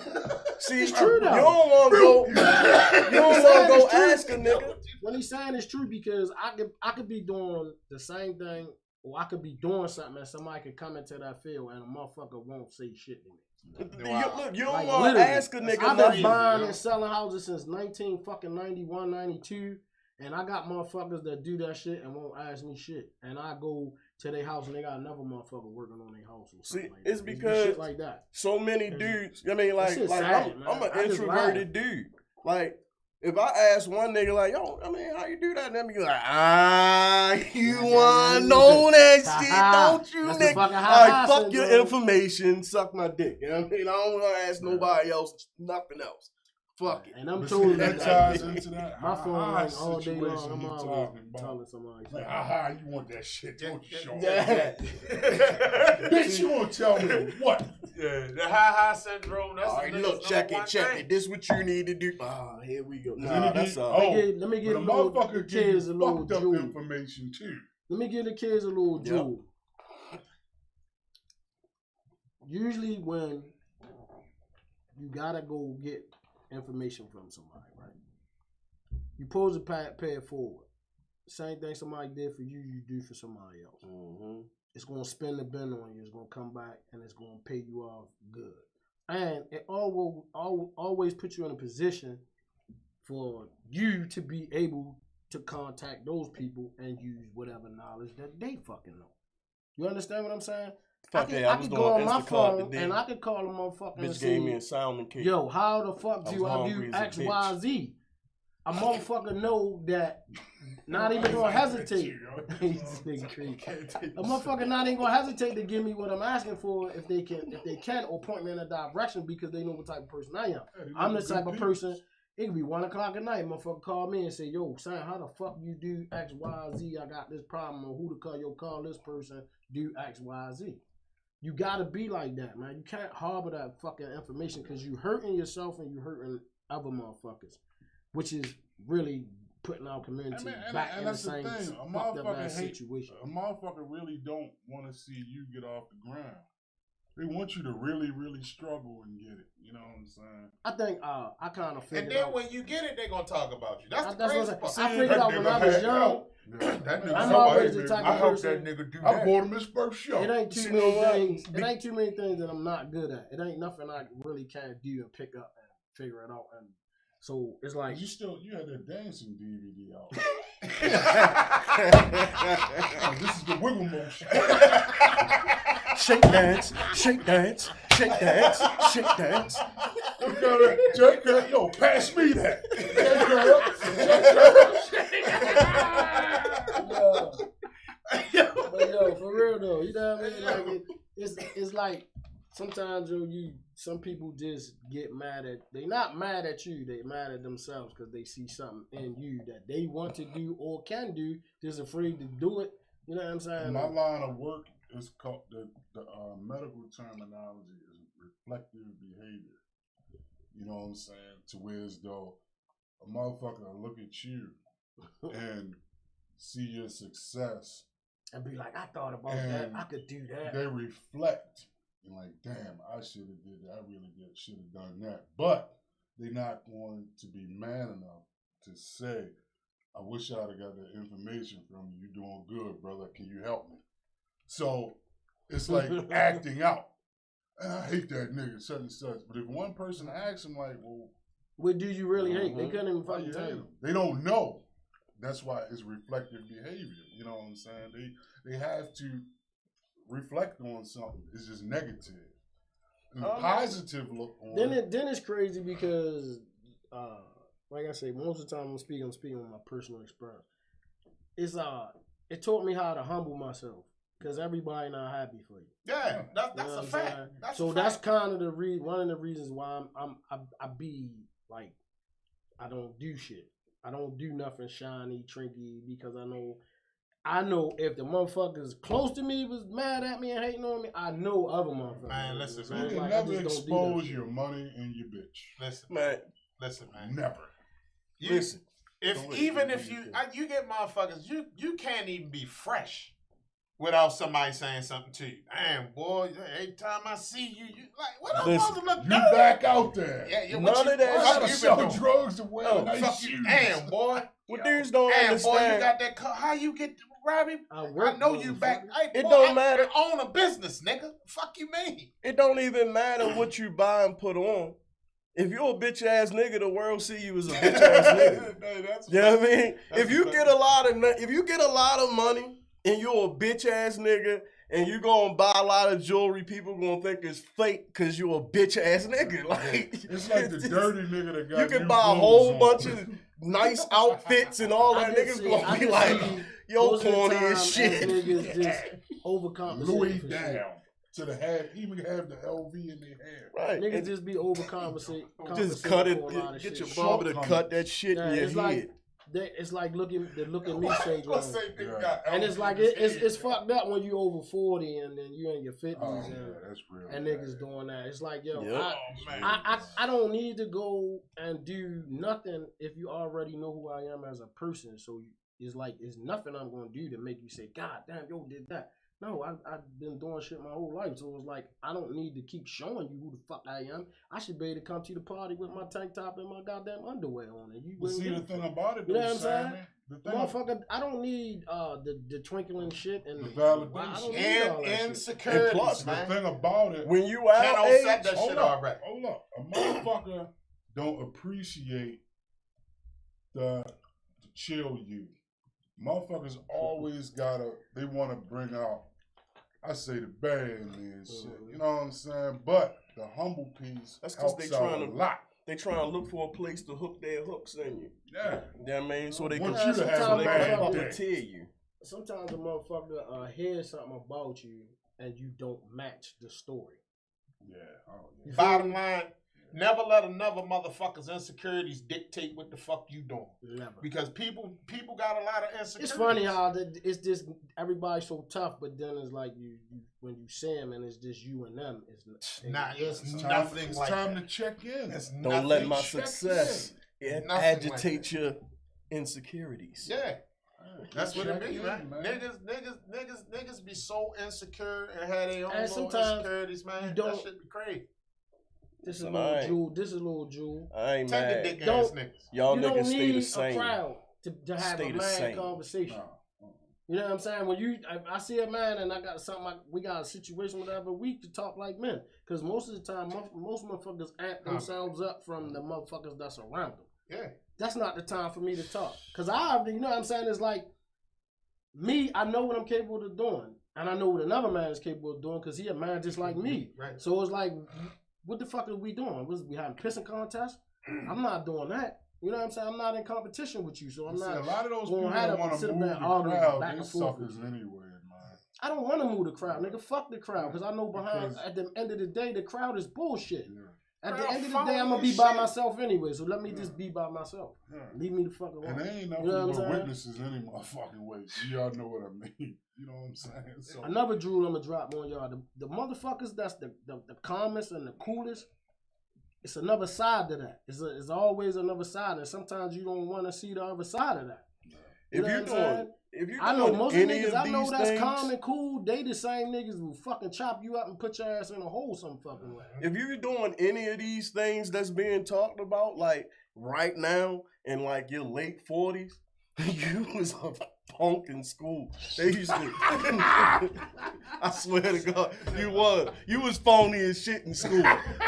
S4: see,
S3: It's true,
S4: you
S3: though.
S4: don't want to go, you don't want to go ask a nigga.
S3: What he's saying is true, because I could be doing the same thing, or I could be doing something and somebody could come into that field and a motherfucker won't say shit to me.
S4: Look, you don't
S3: Like,
S4: want to
S3: literally.
S4: ask a nigga
S3: I've
S4: nothing.
S3: been buying and selling houses since 1991, 92, and I got motherfuckers that do that shit and won't ask me shit. And I go to their house and they got another motherfucker working on their house or something
S4: See,
S3: like
S4: it's
S3: that.
S4: because
S3: shit like that.
S4: So many dudes. I mean, like
S3: shit's
S4: I'm
S3: sad, man.
S4: an
S3: I just
S4: introverted dude. Like, if I ask one nigga, like, yo, I mean, how you do that? And then be like, you wanna know that shit, don't you,
S3: That's the
S4: nigga?
S3: fucking
S4: All
S3: ha-ha
S4: right, fuck your
S3: syndrome.
S4: information, suck my dick. You know what I mean? I don't want to ask nobody else, nothing else. Fuck it.
S3: And I'm
S2: But
S3: totally
S2: see, that
S3: like
S2: ties into that
S3: my phone
S2: ha-ha
S3: rings all day long.
S2: situation
S3: I'm
S2: you
S3: always
S2: talking about.
S3: telling somebody.
S2: Like, haha, you want that shit, don't you, Sean?
S4: Yeah.
S2: Bitch, you won't tell me what?
S1: Yeah, the ha syndrome. That's
S4: All right,
S1: the
S4: look,
S1: niggas'
S4: check
S1: number
S4: it,
S1: one
S4: check
S1: thing.
S4: it. This what you need to do. Ah, here we go.
S2: Let
S4: Nah,
S2: me
S4: that's
S2: get-
S4: all.
S2: oh,
S3: Let me get
S2: But a
S3: a little
S2: motherfucker give
S3: kids a
S2: you
S3: little
S2: fucked up
S3: jewel.
S2: information too.
S3: Let me give the kids a little
S4: Yep.
S3: jewel. Usually when you gotta go get information from somebody, right? You pose a pay it forward. Same thing somebody did for you, you do for somebody else.
S4: Mm-hmm.
S3: It's gonna spin the bin on you. It's gonna come back and it's gonna pay you off good. And it always puts you in a position for you to be able to contact those people and use whatever knowledge that they fucking know. You understand what I'm saying?
S4: Fuck yeah, I was
S3: could
S4: doing
S3: go on my
S4: Instacart
S3: phone
S4: today.
S3: and I could call a motherfucker and
S4: Bitch gave me a
S3: say,
S4: salmon cake.
S3: yo, how the fuck
S4: I
S3: do
S4: was
S3: I
S4: hungry
S3: do
S4: as a
S3: X,
S4: bitch.
S3: Y, Z? A motherfucker know that not even gonna hesitate. This nigga crazy. A motherfucker not even gonna hesitate to give me what I'm asking for if they can or point me in a direction because they know what type of person I am. I'm the type of person, it could be 1 o'clock at night, motherfucker call me and say, yo, son, how the fuck you do X, Y, Z? I got this problem, or who to call, yo, call this person, do X, Y, Z. You gotta be like that, man. You can't harbor that fucking information because you hurting yourself and you hurting other motherfuckers, which is really putting our community back in the
S2: that's
S3: same
S2: thing. A
S3: fucked up
S2: motherfucker
S3: ass
S2: hate-
S3: situation.
S2: A motherfucker really don't want to see you get off the ground. They want you to really, really struggle and get it. You know what I'm saying?
S3: I think I kind of figured
S1: And then
S3: out.
S1: when you get it, they gonna talk about you. That's the
S3: That's
S1: crazy
S3: what
S1: part.
S3: I figured out when I was young.
S1: That nigga,
S3: I'm
S1: somebody,
S3: always the type
S1: I
S3: of
S1: hope
S3: person-
S1: that nigga do
S2: I
S1: that.
S2: bought him his first show.
S3: It ain't
S4: See,
S3: too
S4: you know
S3: many
S4: what?
S3: things. It ain't too many things that I'm not good at. It ain't nothing I really can't do and pick up and figure it out. And so it's like
S2: You had that dancing DVD out.
S4: Shake
S2: Oh, this is the wiggle motion.
S4: dance, shake dance, shake dance, shake dance.
S2: Yo, pass me that.
S3: But yo, for real though, you know what I mean? Like it's like sometimes some people just get mad at. They not mad at you. They mad at themselves because they see something in you that they want to do or can do, just afraid to do it. You know what I'm saying?
S2: In my line of work, it's called the medical terminology is reflective behavior. You know what I'm saying? To where as though a motherfucker will look at you and see your success
S3: And be like, I thought about that. I could do that.
S2: They reflect and like, damn, I should have did that. I really should have done that. But they're not going to be man enough to say, I wish I'd have got that information from you. You're doing good, brother. Can you help me? So it's like acting out. And I hate that nigga, such and such. But if one person asks him, like, well,
S3: what do you really hate? They couldn't even fucking tell you.
S2: They don't know. That's why it's reflective behavior. You know what I'm saying? They have to reflect on something. It's just negative. And positive look on
S3: Then it's crazy because, like I say, most of the time I'm speaking on my personal experience. It taught me how to humble myself because everybody not happy for you.
S1: Yeah, that's a fact.
S3: That's kind of one of the reasons why I be like, I don't do shit. I don't do nothing shiny, trinky, because I know if the motherfuckers close to me was mad at me and hating on me, I know other motherfuckers.
S1: Man, listen,
S2: You
S1: man.
S2: can
S3: like,
S2: never expose your money and your bitch.
S1: Listen,
S4: Man,
S1: listen, man.
S2: Never.
S4: listen.
S1: If you get motherfuckers, you can't even be fresh without somebody saying something to you. Damn, boy, every time I see you, like, what the
S4: Listen,
S1: fuck look
S2: You
S1: dirty?
S2: back out there.
S1: Yeah,
S4: None of that
S2: I gotta
S1: shit.
S2: sell drugs to wear
S4: Oh,
S2: nice
S1: Fuck you.
S2: shoes.
S1: Damn, boy.
S4: What dudes don't
S1: Damn, boy, you
S4: understand.
S1: got that car. How you get Robbie? I know you back. Hey,
S4: It
S1: boy,
S4: don't matter.
S1: I own a business, nigga. Fuck you mean?
S4: It don't even matter what you buy and put on. If you're a bitch ass nigga, the world see you as a bitch ass nigga. You know what I mean? If you get a lot of money and you're a bitch ass nigga and you gonna buy a lot of jewelry, people gonna think it's fake because you're a bitch ass nigga. Like
S2: It's like the dirty nigga that got
S4: you can
S2: new
S4: buy a
S2: clothes
S4: whole
S2: on.
S4: bunch of nice outfits and all that. Niggas gonna be like, yo, corny as shit.
S3: Niggas just overcompensate.
S2: Louis
S3: for
S2: down
S3: shit.
S2: to the hair, even have the LV in their hair.
S4: Right.
S3: Niggas
S4: And
S3: just be overcompensating.
S4: just cut it.
S3: for a lot of
S4: Get
S3: shit.
S4: your barber to cut that shit
S3: Yeah,
S4: in your
S3: it's
S4: head.
S3: like it's like look at me stage.
S1: What's that nigga got
S3: And it's
S1: LV
S3: like
S1: in his
S3: it's
S1: head?
S3: fucked up when you over 40 and then you in your 50s
S2: Oh,
S3: and,
S2: yeah, that's real.
S3: and niggas doing that. It's like, yo,
S4: Yep.
S1: Oh, man.
S3: I don't need to go and do nothing if you already know who I am as a person. So it's like it's nothing I'm gonna do to make you say, God damn, yo did that. No, I've been doing shit my whole life, so it's like I don't need to keep showing you who the fuck I am. I should be able to come to the party with my tank top and my goddamn underwear on, and you
S2: But
S3: wouldn't
S2: see,
S3: give
S2: the
S3: a
S2: thing
S3: fuck.
S2: about it,
S3: You
S2: though,
S3: know what I'm saying?
S2: Simon, the thing
S3: Motherfucker, I don't need the twinkling shit and
S2: The validation.
S3: I don't need all
S1: And
S3: that shit.
S1: insecurities,
S4: And plus,
S2: the
S1: man.
S2: thing about it,
S4: When you
S1: Can't
S4: out
S1: offset
S4: age,
S1: that shit already.
S2: hold up. A motherfucker don't appreciate the chill you. Motherfuckers always they want to bring out, I say the bad man shit. You know what I'm saying? But the humble piece
S4: That's 'cause
S2: helps
S4: they
S2: out
S4: trying
S2: a
S4: to-
S2: lot.
S4: they trying to look for a place to hook their hooks in you.
S2: Yeah.
S4: You know what I mean? So they can,
S2: Want you to have
S3: a
S4: they
S3: bad
S4: can
S3: day.
S4: puppeteer you.
S3: Sometimes a motherfucker hears something about you and you don't match the story.
S2: Yeah. Oh, yeah.
S1: Bottom line, never let another motherfucker's insecurities dictate what the fuck you doing.
S3: Never.
S1: Because people got a lot of insecurities.
S3: It's funny how it's just everybody's so tough, but then it's like you when you see them and it's just you and them. It's
S1: nothing
S2: It's
S1: like
S2: time
S1: that.
S2: to check in.
S1: It's
S4: Don't let
S1: nothing-
S4: my
S2: check
S4: success
S1: Nothing
S4: agitate
S1: like
S4: your insecurities.
S1: Yeah. That's what it
S2: Check
S1: be,
S2: in,
S1: man. Niggas be so insecure and have their own
S3: And
S1: little
S3: sometimes
S1: insecurities, man.
S3: you
S1: That
S3: don't-
S1: shit be crazy.
S3: This is
S4: Listen,
S3: little
S4: I-
S3: Jewel. This is little Jewel.
S4: I ain't
S1: Tender
S4: mad.
S1: dick ass
S3: Don't-
S1: niggas.
S4: Y'all
S3: You
S4: niggas
S3: don't
S4: stay
S3: need
S4: the same.
S3: a crowd to have
S4: Stay
S3: a
S4: the
S3: man
S4: same.
S3: conversation.
S2: No.
S3: You know what I'm saying? When I see a man and I got something, we got a situation, whatever, we can talk like men. Because most of the time, most motherfuckers amp themselves up from the motherfuckers that's around them.
S1: Yeah.
S3: That's not the time for me to talk. Because you know what I'm saying? It's like, me, I know what I'm capable of doing. and I know what another man is capable of doing because he a man just like me.
S1: Right.
S3: So it's like, what the fuck are we doing? Was we having pissing contests? I'm not doing that. You know what I'm saying? I'm not in competition with you, so I'm
S2: See,
S3: not.
S2: a lot of those
S3: gonna
S2: people
S3: have
S2: that
S3: to
S2: want
S3: sit
S2: to
S3: up
S2: move
S3: there
S2: the
S3: and argue
S2: crowd,
S3: back
S2: they
S3: and forth with
S2: suckers
S3: you.
S2: anyway, man.
S3: I don't want to move the crowd, nigga. Fuck the crowd, because I know behind.
S2: Because-
S3: At the end of the day, the crowd is bullshit.
S2: Yeah.
S3: At the
S1: Crowd
S3: end of the day, I'm
S1: phony
S3: gonna be
S1: as
S3: by
S1: shit.
S3: myself anyway. So let me just be by myself.
S2: Yeah.
S3: Leave me the fuck
S2: And
S3: alone.
S2: they ain't nothing
S3: You know what I'm
S2: but
S3: saying?
S2: witnesses any motherfucking way. Y'all know what I mean. You know what I'm saying? So
S3: Another jewel I'm gonna drop on y'all. The motherfuckers that's the calmest and the coolest. It's another side to that. It's always another side, and sometimes you don't want to see the other side of that.
S4: If
S3: know
S4: you're
S3: what I'm saying?
S4: doing,
S3: I know most of
S4: any
S3: niggas I know
S4: these
S3: that's
S4: things,
S3: calm and cool. They the same niggas who fucking chop you up and put your ass in a hole some fucking way.
S4: if you're doing any of these things that's being talked about, like right now in like your late 40s, you was a punk in school. They used to. I swear to God, you was phony as shit in school.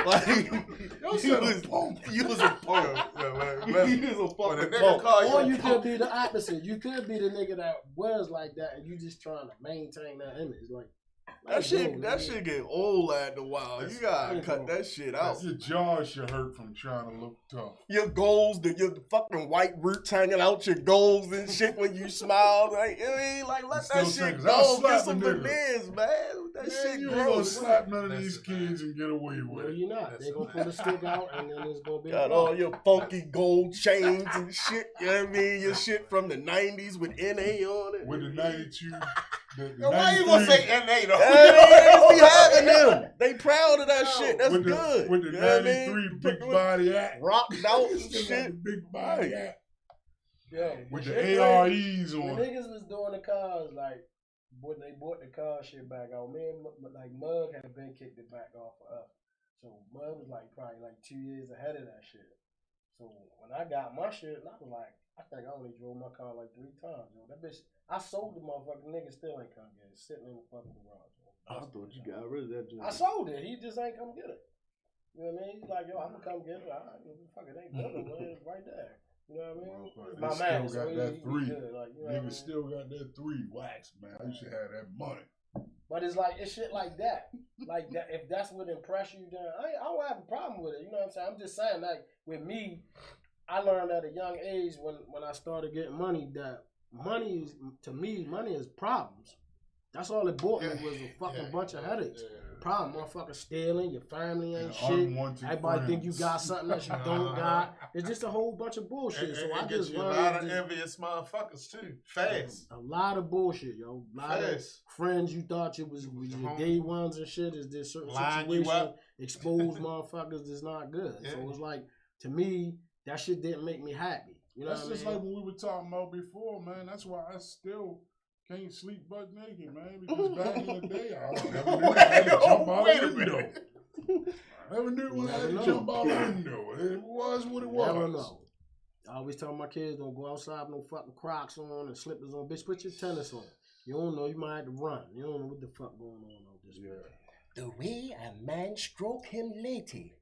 S4: Like you was a punk. You was a
S1: When a
S4: fucking
S1: nigga
S4: punk.
S1: call
S3: Or
S1: you
S3: you
S1: a
S3: could
S1: punk,
S3: be the opposite. You could be the nigga that was like that, and you just trying to maintain that image. Like
S4: That shit,
S3: yo,
S4: that
S3: nigga.
S4: shit get old after a while. You gotta cut that shit out.
S2: your jaw should hurt from trying to look tough.
S4: Your goals, your fucking white roots hanging out your goals and shit when you smile. Like, I mean, like let
S2: Still
S4: that shit
S2: thinking, I'll
S4: go.
S2: slap
S4: Get some
S2: a nigga.
S4: veneers, man. That
S2: Man,
S4: shit
S2: you ain't gonna
S4: gross.
S2: slap none of
S1: Listen,
S2: these kids and get away
S3: No,
S2: with it.
S3: you're not. They gonna pull a stick out, and then it's gonna be. a
S4: Got
S3: problem.
S4: all your funky gold chains and shit. You know what I mean? Your shit from the 90s with NA on it.
S2: With the 92, the
S1: Yo, why you gonna
S2: 93
S1: say NA though?
S4: Hey, we having them. They proud of that shit. That's
S2: with the,
S4: good.
S2: With the
S4: You know what I
S2: 93
S4: mean?
S2: big body act.
S4: Rocked out and
S2: Still got
S4: shit.
S2: the big body
S4: Right.
S2: act.
S3: Yo,
S2: With
S3: shit
S2: the
S3: crazy.
S2: AREs
S3: When
S2: on.
S3: niggas was doing the cars, like when they bought the car shit back out, me and like Mug had been kicked it back off for us. So Mug was like probably like 2 years ahead of that shit. So when I got my shit, I was like, I think I only drove my car like 3 times. Yo, that bitch, I sold the motherfucking nigga, still ain't come get it, sitting in the fucking garage. Yo.
S4: I thought you got rid of that joint.
S3: I sold it. He just ain't come get it. You know what I mean? He's like, yo, I'm gonna come get it. All right, fuck it, ain't good. It's right there. You know what I mean?
S2: Motherfucker,
S3: It's
S2: they
S3: my
S2: still
S3: man,
S2: got
S3: so
S2: that
S3: he
S2: three.
S3: good. Like, you know what I mean?
S2: Niggas still got that 3 wax, man. You should have that money.
S3: But it's like it's shit like that. Like that, if that's what impress you, then I don't have a problem with it. You know what I'm saying? I'm just saying, like with me, I learned at a young age when I started getting money that money is to me, money is problems. That's all it brought me was a fucking bunch of headaches. Problem, motherfucker stealing, your family ain't shit.
S2: Unwanted
S3: Everybody think you
S2: friends.
S3: got something that you don't got. It's just a whole bunch of bullshit. So I
S1: get
S3: just
S1: you a lot of
S3: learned
S1: envious motherfuckers too. Fast.
S3: a lot of bullshit, yo. A lot of
S1: Fast.
S3: friends you thought you was your
S1: home.
S3: day ones and shit. Is this certain
S1: Line you
S3: situation
S1: up.
S3: exposed motherfuckers is not good. So
S1: Yeah.
S3: it's like to me that shit didn't make me happy. You know
S2: That's
S3: what I
S2: just
S3: mean?
S2: like when we were talking about before, man. That's why I still can't sleep butt naked, man. Because back in the day, I never knew I had to jump out
S1: Wait
S2: the
S1: a
S2: window.
S1: minute.
S2: I never knew when I had
S3: Never
S2: to
S3: know.
S2: jump out the window. It was what it was.
S3: Never know. I always tell my kids don't go outside with no fucking Crocs on and slippers on. Bitch, put your tennis on. You don't know. You might have to run. You don't know what the fuck going on out this way.
S4: The way a man stroke him lady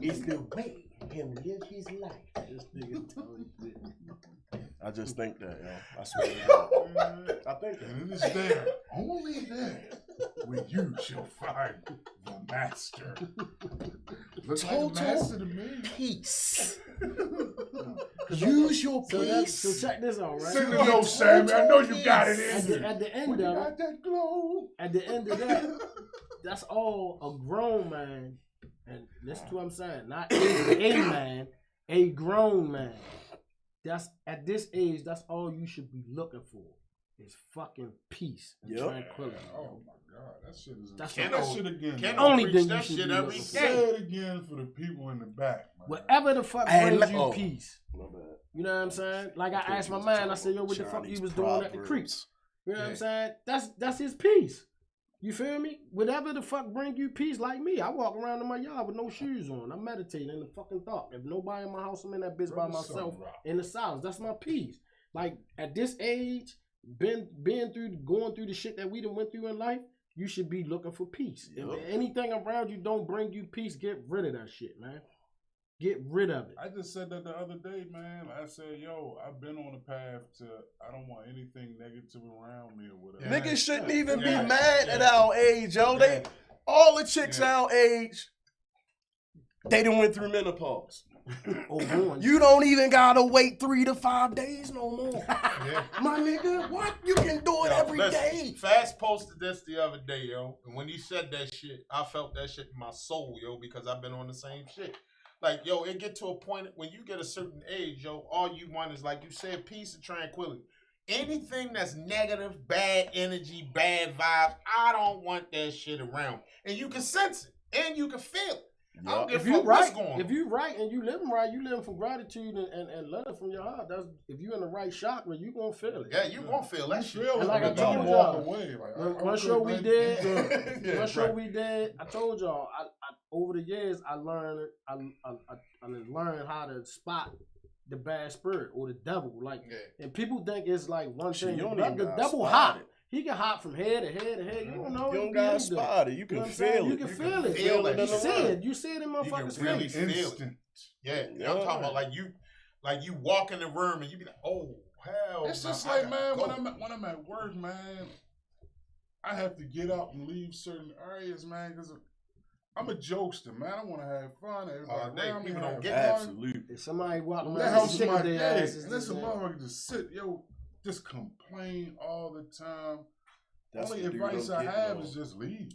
S4: is the way him live his life.
S3: This nigga telling you.
S4: I just think that, yo. I swear to God. I think that.
S2: And it is there, only there, where you shall find the master. Looks like
S4: Total
S2: the master to me.
S4: peace. Use your
S3: So, that,
S4: peace.
S3: so check this out, right?
S2: Sing the note, Sammy. I know you got it in you.
S3: At the
S2: When
S3: end
S2: you
S3: of it,
S2: got that glow.
S3: at the end of that, that's all a grown man, and listen to what I'm saying, not a man, a grown man. That's at this age, that's all you should be looking for is fucking peace and
S4: Yep.
S3: tranquility.
S2: Oh my God, that shit is.
S3: That's
S2: Say
S3: the
S2: that
S1: only-
S2: shit again.
S1: Ken
S2: man.
S3: only
S1: preach
S3: thing you
S1: that
S3: should
S1: shit
S3: be
S1: every
S3: looking for.
S2: Say
S1: day.
S2: it again for the people in the back, man.
S3: Whatever the fuck
S4: And
S3: brings you
S4: oh.
S3: peace.
S4: My bad.
S3: You know what I'm saying? Like I
S4: thought
S3: asked
S4: you
S3: my
S4: was
S3: man, I
S4: talking
S3: said, yo,
S4: about
S3: what the fuck
S4: Chinese
S3: you was doing at the
S4: proverbs.
S3: creeks? You know what I'm
S1: Yeah.
S3: saying? That's his peace. You feel me? Whatever the fuck bring you peace, like me. I walk around in my yard with no shoes on. I meditate in the fucking thought. If nobody in my house, I'm in that bitch by
S2: Brother
S3: myself
S2: Sunrock.
S3: in the silence. That's my peace. Like at this age, going through the shit that we done went through in life, you should be looking for peace.
S4: Yup.
S3: If anything around you don't bring you peace, get rid of that shit, man. Get rid of it.
S2: I just said that the other day, man. I said, yo, I've been on the path to, I don't want anything negative around me or whatever.
S1: Yeah.
S4: Niggas shouldn't even
S1: Yeah.
S4: be mad at
S1: Yeah.
S4: our age, yo. They all the chicks our age, they done went through menopause. You don't even gotta wait 3 to 5 days no more.
S1: Yeah.
S4: My nigga, what? You can do it every day.
S1: Fast posted this the other day, yo. And when he said that shit, I felt that shit in my soul, yo, because I've been on the same shit. Like, yo, it get to a point when you get a certain age, yo, all you want is, like you said, peace and tranquility. Anything that's negative, bad energy, bad vibes, I don't want that shit around. And you can sense it. And you can feel it. I don't give
S3: If
S1: a
S3: you
S1: fuck what's
S3: right,
S1: going on.
S3: if you right and you living right, you living from gratitude and love from your heart. That's if you in the right chakra, you gonna feel it.
S1: Yeah, you gonna feel that shit.
S2: Feel
S3: And
S2: it,
S3: like I
S2: but don't
S3: told
S2: walk
S3: y'all,
S2: away. Like,
S3: One
S2: okay,
S3: show we
S2: man,
S3: did,
S2: you good.
S1: Yeah,
S3: one show
S1: right.
S3: we did. I told y'all, I over the years I learned I learned how to spot the bad spirit or the devil. Like,
S1: Yeah.
S3: and people think it's like one
S4: Shit,
S3: thing.
S4: you don't
S3: The
S4: even gotta
S3: devil
S4: spot
S3: hot.
S4: it.
S3: He can hop from head to head to head. You don't know.
S4: You
S3: He
S4: don't
S3: be
S4: gotta
S3: anything.
S4: spot it. You
S3: You know
S4: can
S3: what I'm saying?
S4: feel
S3: You
S4: it.
S3: can
S1: You
S3: feel
S1: can
S3: it.
S1: feel
S3: You
S1: it.
S3: see it. You see it in
S1: You can
S3: motherfuckers'
S1: really
S3: face.
S1: feel it.
S2: Instant.
S1: Yeah,
S4: Yeah.
S1: I'm talking about like you walk in the room and you be like, oh hell.
S2: It's
S1: no,
S2: just
S1: I
S2: like,
S1: gotta
S2: man,
S1: go.
S2: when I'm at work, man, I have to get out and leave certain areas, man, because I'm a jokester, man. I want to have fun. Everybody
S1: Day,
S2: around me
S1: people
S2: have
S1: don't get
S2: fun.
S4: Absolutely.
S3: If somebody walk around
S2: That
S3: and
S2: helps
S3: sick
S2: my
S3: of their
S2: day.
S3: asses,
S2: And that's a
S3: just
S2: motherfucker just sit, yo, just complain all the time.
S4: That's
S2: Only
S4: the dude
S2: advice
S4: don't
S2: I
S4: get
S2: have
S4: no.
S2: is just leave.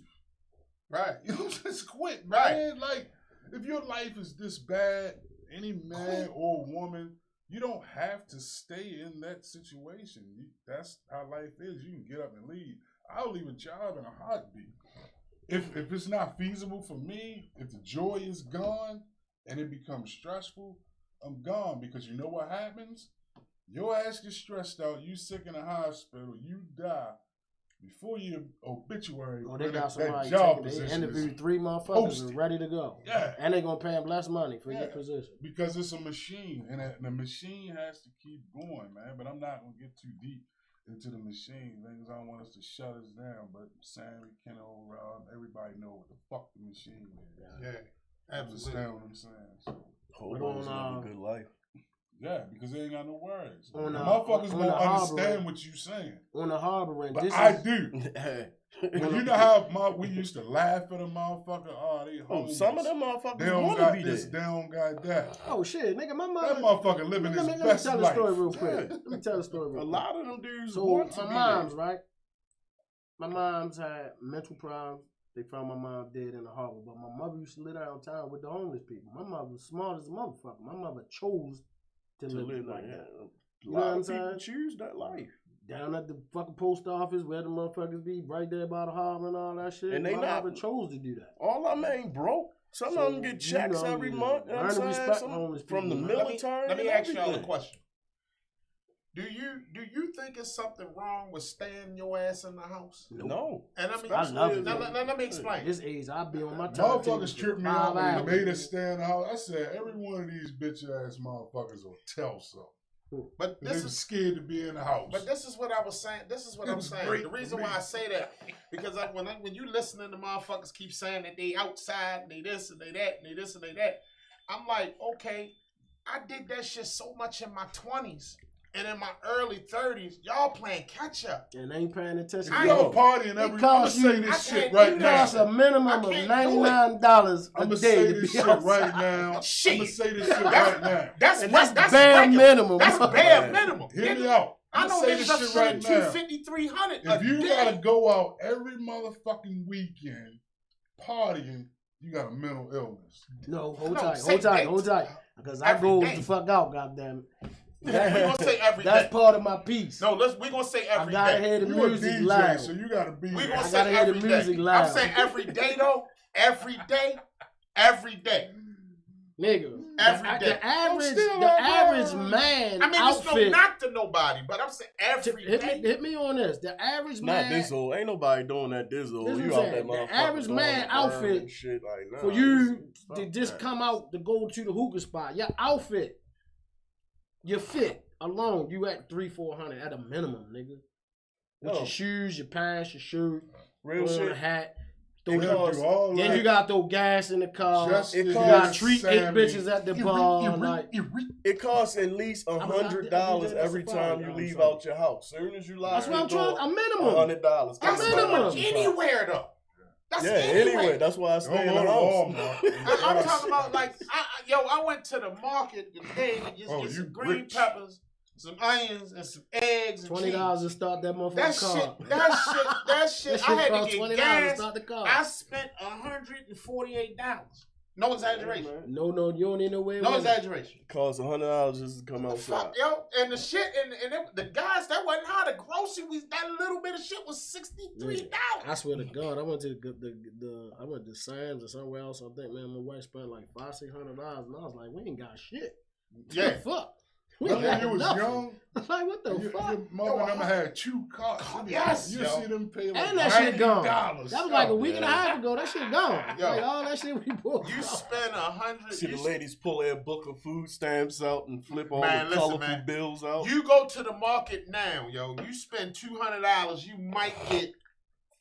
S1: Right.
S2: You know, just quit,
S1: Right.
S2: man. Like, if your life is this bad, any man or woman, you don't have to stay in that situation. That's how life is. You can get up and leave. I'll leave a job in a heartbeat. If it's not feasible for me, if the joy is gone and it becomes stressful, I'm gone, because you know what happens? Your ass gets stressed out, you sick in the hospital, you die. Before your obituary,
S3: Oh, they got
S2: that
S3: somebody
S2: job
S3: taking, they
S2: position
S3: interviewed
S2: is
S3: 3 motherfuckers
S2: posted.
S3: and ready to go.
S2: Yeah.
S3: And they gonna pay them less money for your
S2: Yeah.
S3: position.
S2: Because it's a machine, and the machine has to keep going, man. But I'm not gonna get too deep into the machine. Things I don't want us to shut us down. But Sam, Ken, everybody know what the fuck the machine is.
S1: Yeah. Absolutely.
S2: Understand what I'm saying? So,
S3: But
S4: Hobos
S3: on,
S4: live a good life.
S2: yeah, because they ain't got no words.
S3: On the-
S2: Motherfuckers
S3: on
S2: won't
S3: the harbor,
S2: understand what you saying,
S3: On the harbor end,
S2: but
S3: this
S2: I
S3: is
S2: do.
S4: Oh,
S2: But you know how we used to laugh at a motherfucker? Oh, they homeless.
S4: some of them
S2: They
S4: motherfuckers
S2: don't
S4: want to
S2: got
S4: be
S2: this,
S4: there.
S2: they don't got that.
S3: oh shit, nigga, my mother.
S2: That motherfucker living his
S3: let me
S2: best
S3: tell the
S2: life.
S3: story real quick.
S4: Yeah.
S3: Let me tell the story real
S4: A
S3: quick.
S4: lot of them dudes
S3: So
S4: want to
S3: my
S4: be
S3: mom's
S4: there.
S3: right. My mom's had mental problems. They found my mom dead in the harbor. But my mother used to live downtown with the homeless people. My mother was smart as a motherfucker. My mother chose to live like that.
S4: A
S3: You know
S4: lot
S3: what I'm
S4: of people
S3: saying?
S4: choose that life.
S3: Down at the fucking post office where the motherfuckers be, right there by the harbor and all that shit.
S4: And they
S3: my
S4: not-
S3: mother chose to do that.
S4: All of them ain't broke. Some
S3: So,
S4: of them get checks
S3: you know,
S4: every
S3: yeah.
S4: month. You know
S3: Learn
S4: what
S3: to
S4: I'm saying?
S3: respect
S4: Some
S3: homeless
S4: from the
S3: people, man.
S4: military.
S1: Let me
S4: and
S1: ask y'all a
S4: everything.
S1: question. Do you think it's something wrong with staying your ass in the house?
S4: No.
S1: And I mean,
S3: I love it.
S1: now, let me
S3: At
S1: explain.
S3: this age, I'll be on my time.
S2: Motherfuckers tripped me out when they made us stay in the house. I said, every one of these bitch ass motherfuckers will tell something.
S1: But
S2: They
S1: this
S2: was
S1: is
S2: scared to be in the house.
S1: But this is what I was saying. This is what
S2: It
S1: I'm
S2: was
S1: saying.
S2: great
S1: The reason
S2: for
S1: why
S2: me.
S1: I say that, because when you listening to motherfuckers keep saying that they outside, they this and they that, and they this and they that, I'm like, okay, I did that shit so much in my 20s and in my early 30s. Y'all playing catch up.
S3: And they ain't paying attention.
S1: I
S2: you
S1: ain't-
S2: go partying every. I'm gonna
S3: costs
S2: say
S3: you-
S2: this
S1: I
S2: shit
S1: can't
S2: right
S1: do
S3: It
S1: that.
S2: now.
S3: costs a minimum
S1: I
S3: of
S1: can't
S3: $99
S2: I'm
S3: a
S2: gonna
S3: day
S2: say
S3: to
S2: this
S3: be
S2: shit
S3: outside.
S2: right now.
S1: Shit.
S2: I'm gonna say this shit right now.
S1: That's
S3: And
S1: that's
S3: bare
S1: regular.
S3: minimum.
S1: That's bare minimum.
S2: Hear me
S1: Nigga,
S2: out.
S1: I
S2: I'm
S1: know
S2: gonna say
S1: niggas
S2: this
S1: that
S2: shit
S1: spending
S2: right now.
S1: 250, 300
S2: If
S1: a
S2: you
S1: day.
S2: gotta go out every motherfucking weekend partying, you got a mental illness.
S3: No, hold
S1: No,
S3: tight,
S1: say
S3: hold tight,
S1: day.
S3: hold tight. Because I
S1: Every
S3: goes
S1: day.
S3: the fuck out, goddamn it.
S1: we gonna say every
S3: That's
S1: day.
S3: part of my piece.
S1: No, we gonna say
S3: I
S1: every
S3: gotta
S1: day.
S3: hear the
S2: You a
S3: music
S2: DJ,
S3: loud.
S2: so you gotta be
S1: We
S2: there.
S1: gonna
S3: I
S1: say
S3: gotta hear the
S1: every day.
S3: music loud.
S1: I'm saying every day though. Every day. Every day.
S3: Nigga,
S1: Every day.
S3: the average,
S2: still
S3: the
S2: out
S3: average
S2: there.
S3: man
S1: I mean, it's no
S3: outfit.
S1: knock to nobody, but I'm saying every day.
S3: Hit me on this. The average
S4: Not
S3: man
S4: this old. Ain't nobody doing that this old.
S3: This
S4: You
S3: what I'm
S4: out that
S3: saying. The
S4: motherfucker
S3: average
S4: doing
S3: man
S4: the burn
S3: outfit
S4: and shit like nah,
S3: for you
S4: fuck
S3: to just
S4: that.
S3: come out to go to the hookah spot, your outfit, your fit alone, you at 300-400 at a minimum, nigga. With
S4: Yo.
S3: your shoes, your pants, your shirt,
S4: Real
S3: throw on
S4: shit.
S3: a hat, throw
S2: They'll do all
S3: then
S2: that
S3: you gotta throw gas in the car.
S2: just
S4: it
S2: to
S3: You
S4: costs
S3: gotta
S2: hear
S3: treat
S2: Sammy.
S3: 8 bitches at the bar. Like,
S4: It costs at least
S3: I
S4: $100
S3: did
S4: every
S3: that
S4: time you
S3: safari.
S4: leave out your house. Soon as you lock
S3: that's what
S4: your
S3: I'm trying.
S4: door,
S3: A minimum.
S4: $100.
S1: That's
S3: I'm
S1: pretty
S3: minimum.
S1: much anywhere though. That's
S4: Yeah,
S1: anywhere.
S4: anyway, that's why I stay
S2: Don't
S4: in the
S2: go to
S4: house.
S2: Walmart.
S1: I'm talking about like, I went to the market today to just
S2: Oh,
S1: get
S2: you
S1: some green
S2: rich.
S1: peppers, some onions, and some eggs and
S3: $20
S1: cheese.
S3: to start that motherfucking
S1: That
S3: car.
S1: shit, that
S3: That
S1: shit.
S3: shit
S1: I had
S3: cost
S1: to
S3: $20
S1: get
S3: to
S1: gas.
S3: start the car.
S1: I spent $148. No exaggeration.
S3: No, you don't need no way.
S1: No
S3: with it.
S1: exaggeration.
S4: It costs $100 just to come outside.
S1: Fuck, yo, and the shit, the guys that wasn't how the grocery was. That little bit of shit was $63.
S3: I swear to God, I went to I went to Sam's or somewhere else. I think, man, my wife spent like $500-600, and I was like, we ain't got shit.
S1: Yeah.
S3: What the fuck? We
S2: When
S3: ain't
S2: you
S3: got
S2: was
S3: nothing.
S2: young,
S3: Like, what the
S2: your
S3: fuck?
S2: mother and them had 2 cars.
S1: Yes,
S2: You
S1: yo.
S2: see them pay like
S3: And that shit gone.
S2: $90.
S3: That was like a week and a half ago. That shit gone.
S1: Yo.
S3: Like all that shit we bought.
S1: You spend $100.
S4: See the ladies pull their book of food stamps out and flip all
S1: Man,
S4: the
S1: listen,
S4: colorful
S1: man.
S4: bills out.
S1: You go to the market now, yo. You spend $200, you might get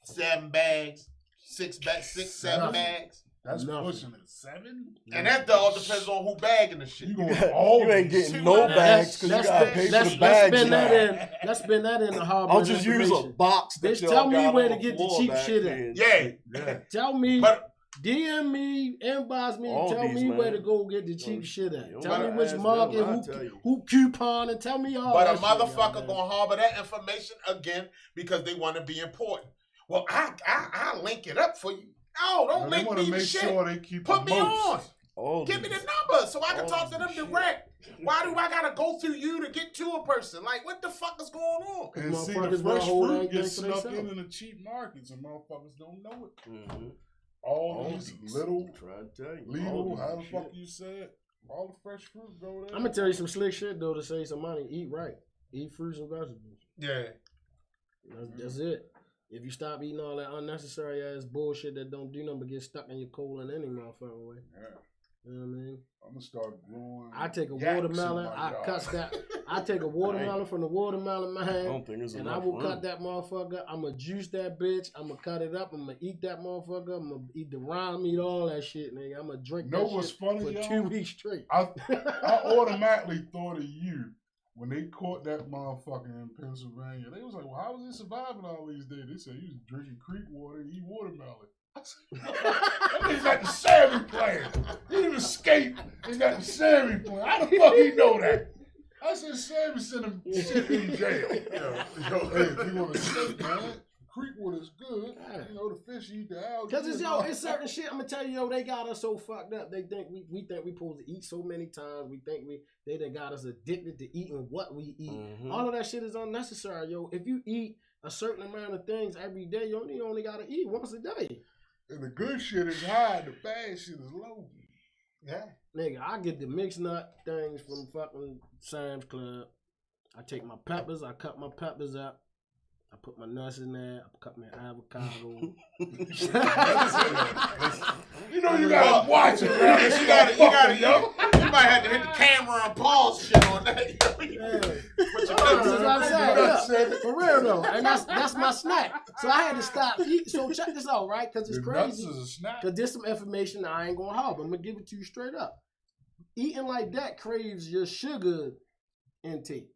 S1: 7 bags, 6 bags, 6, 7
S3: Nothing.
S1: bags,
S2: That's
S3: Nothing.
S2: pushing it. 7?
S1: and that all depends on who bagging the shit.
S2: You going all
S4: You ain't getting no
S1: $200.
S4: bags because you
S3: Let's
S4: gotta
S3: spend-
S4: pay for
S3: let's-
S4: the bags.
S3: Let's spend
S4: now.
S3: that in. Let's spend that in the harbor.
S4: I'll just use a box. That
S3: Bitch,
S4: y'all
S3: tell me
S4: got
S3: where
S4: on
S3: to get the
S4: floor
S3: cheap
S4: back
S3: shit at.
S4: then.
S1: Yeah,
S2: Yeah.
S3: Tell me.
S1: but
S3: DM me, inbox me,
S4: All
S3: tell
S4: these,
S3: me
S4: man.
S3: where to go get the cheap shit
S4: You
S3: at.
S4: don't
S3: Tell
S4: gotta
S3: me which
S4: ask
S3: market,
S4: them, I'll tell you.
S3: who coupon, and tell me all
S1: but
S3: that
S1: a
S3: shit,
S1: motherfucker
S3: man.
S1: gonna harbor that information again because they want to be important. Well, I link it up for you. No, don't
S2: They
S1: link
S2: want
S1: me
S2: to
S1: the
S2: make
S1: shit.
S2: sure they keep
S1: Put
S2: the
S1: me
S2: most.
S1: on.
S4: All
S1: Give me
S4: these.
S1: the number so I can
S4: All
S1: talk to them
S4: this shit.
S1: direct. Why do I gotta go through you to get to a person? Like, what the fuck is going on?
S2: And see,
S3: Motherfuckers
S2: the
S3: wanna
S2: fresh
S3: hold
S2: fruit
S3: everything
S2: gets
S3: for
S2: snuck
S3: themselves.
S2: in the cheap markets, and motherfuckers don't know it.
S4: Mhm.
S2: All these little,
S4: Trying to tell you.
S2: legal,
S4: all
S2: how the
S4: this
S2: fuck
S4: shit.
S2: you said, all the fresh fruit go there.
S3: I'm gonna tell you some slick shit though to save some money. Eat right. Eat fruits and vegetables.
S1: Yeah.
S3: That's it. If you stop eating all that unnecessary ass bullshit that don't do nothing but get stuck in your colon any motherfucking way.
S2: Yeah.
S3: You know what I mean?
S2: I'm gonna start growing.
S3: I take a
S2: yaks in
S3: watermelon.
S2: my
S3: I
S2: yard.
S3: cut that. I take a watermelon from the watermelon
S4: I
S3: man.
S4: don't think it's
S3: And
S4: enough
S3: I will
S4: room.
S3: cut that motherfucker. I'm going to juice that bitch. I'm going to cut it up. I'm going to eat that motherfucker. I'm going to eat the raw meat, all that shit, nigga. I'm going to drink
S2: Know
S3: that
S2: what's
S3: shit
S2: funny,
S3: for
S2: y'all?
S3: 2 weeks straight.
S2: I automatically thought of you when they caught that motherfucker in Pennsylvania. They was like, well, how was he surviving all these days? They said he was drinking creek water and eat watermelon. I said, that nigga got the Sammy plan. He didn't escape and got the Sammy plan. How the fuck he know that? I said, Sammy sent him shit in jail. Hey, if you want to escape, man, creek water's good. You know, the fish eat the algae.
S3: Because it's certain shit. I'm going to tell you, they got us so fucked up. They think we think we supposed to eat so many times. We think they done got us addicted to eating what we eat.
S4: Mhm.
S3: All of that shit is unnecessary, yo. If you eat a certain amount of things every day, you only got to eat once a day.
S2: And the good shit is high, the bad shit is low.
S1: Yeah.
S3: Nigga, I get the mixed nut things from fucking Sam's Club. I take my peppers, I cut my peppers up. I put my nuts in there. I cut my avocado.
S2: You know you gotta watch it, man.
S1: You might have to hit the camera and pause shit on that.
S3: Yeah.
S1: Put your
S3: That's
S1: nuts
S3: what I'm
S1: in.
S3: saying. Look, for real though, and that's my snack. So I had to stop eating. So check this out, right? Because it's
S2: The nuts
S3: crazy.
S2: is a snack.
S3: Because there's some information that I ain't gonna harbor. I'm gonna give it to you straight up. Eating like that craves your sugar intake.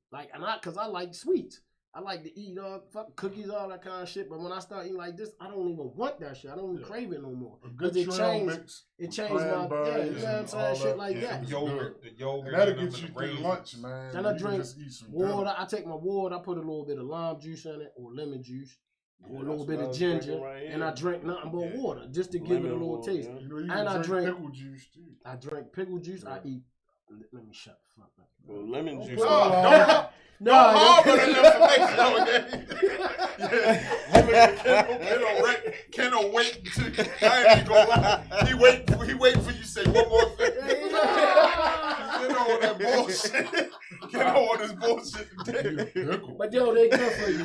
S3: Cause I like sweets. I like to eat fucking cookies, all that kind of shit. But when I start eating like this, I don't even want that shit. I don't even crave it no more.
S2: A good
S3: Because
S2: trail mix.
S3: it changed my, you know what I'm saying? Shit like that.
S1: The yogurt.
S2: And that'll
S1: and
S2: get you
S1: the
S2: through
S1: raisins.
S2: lunch, man.
S3: Then I
S2: You can
S3: drink
S2: just eat some
S3: water. I take my water. I put a little bit of lime juice in it or lemon juice. Or a little
S4: That's
S3: bit
S4: what I
S3: of
S4: was
S3: ginger,
S4: drinking right
S3: and I
S4: here.
S3: drink nothing but
S1: Yeah.
S3: water just to give it a
S4: Lemon
S3: little
S4: water,
S3: taste.
S4: yeah.
S2: You know, you
S3: And I
S2: can drink
S3: drink-
S2: pickle juice too.
S3: I drink pickle juice. I
S2: Yeah.
S3: eat. Let me shut the fuck up.
S4: Well, lemon
S2: Don't
S4: juice.
S2: put
S1: Oh,
S2: all-
S3: No,
S1: don't harbor that information. Kendall wait until I ain't gonna lie. He waiting for you to say one more thing. Get on that bullshit. Get on this bullshit today.
S2: Pickle.
S3: But yo, they good for you.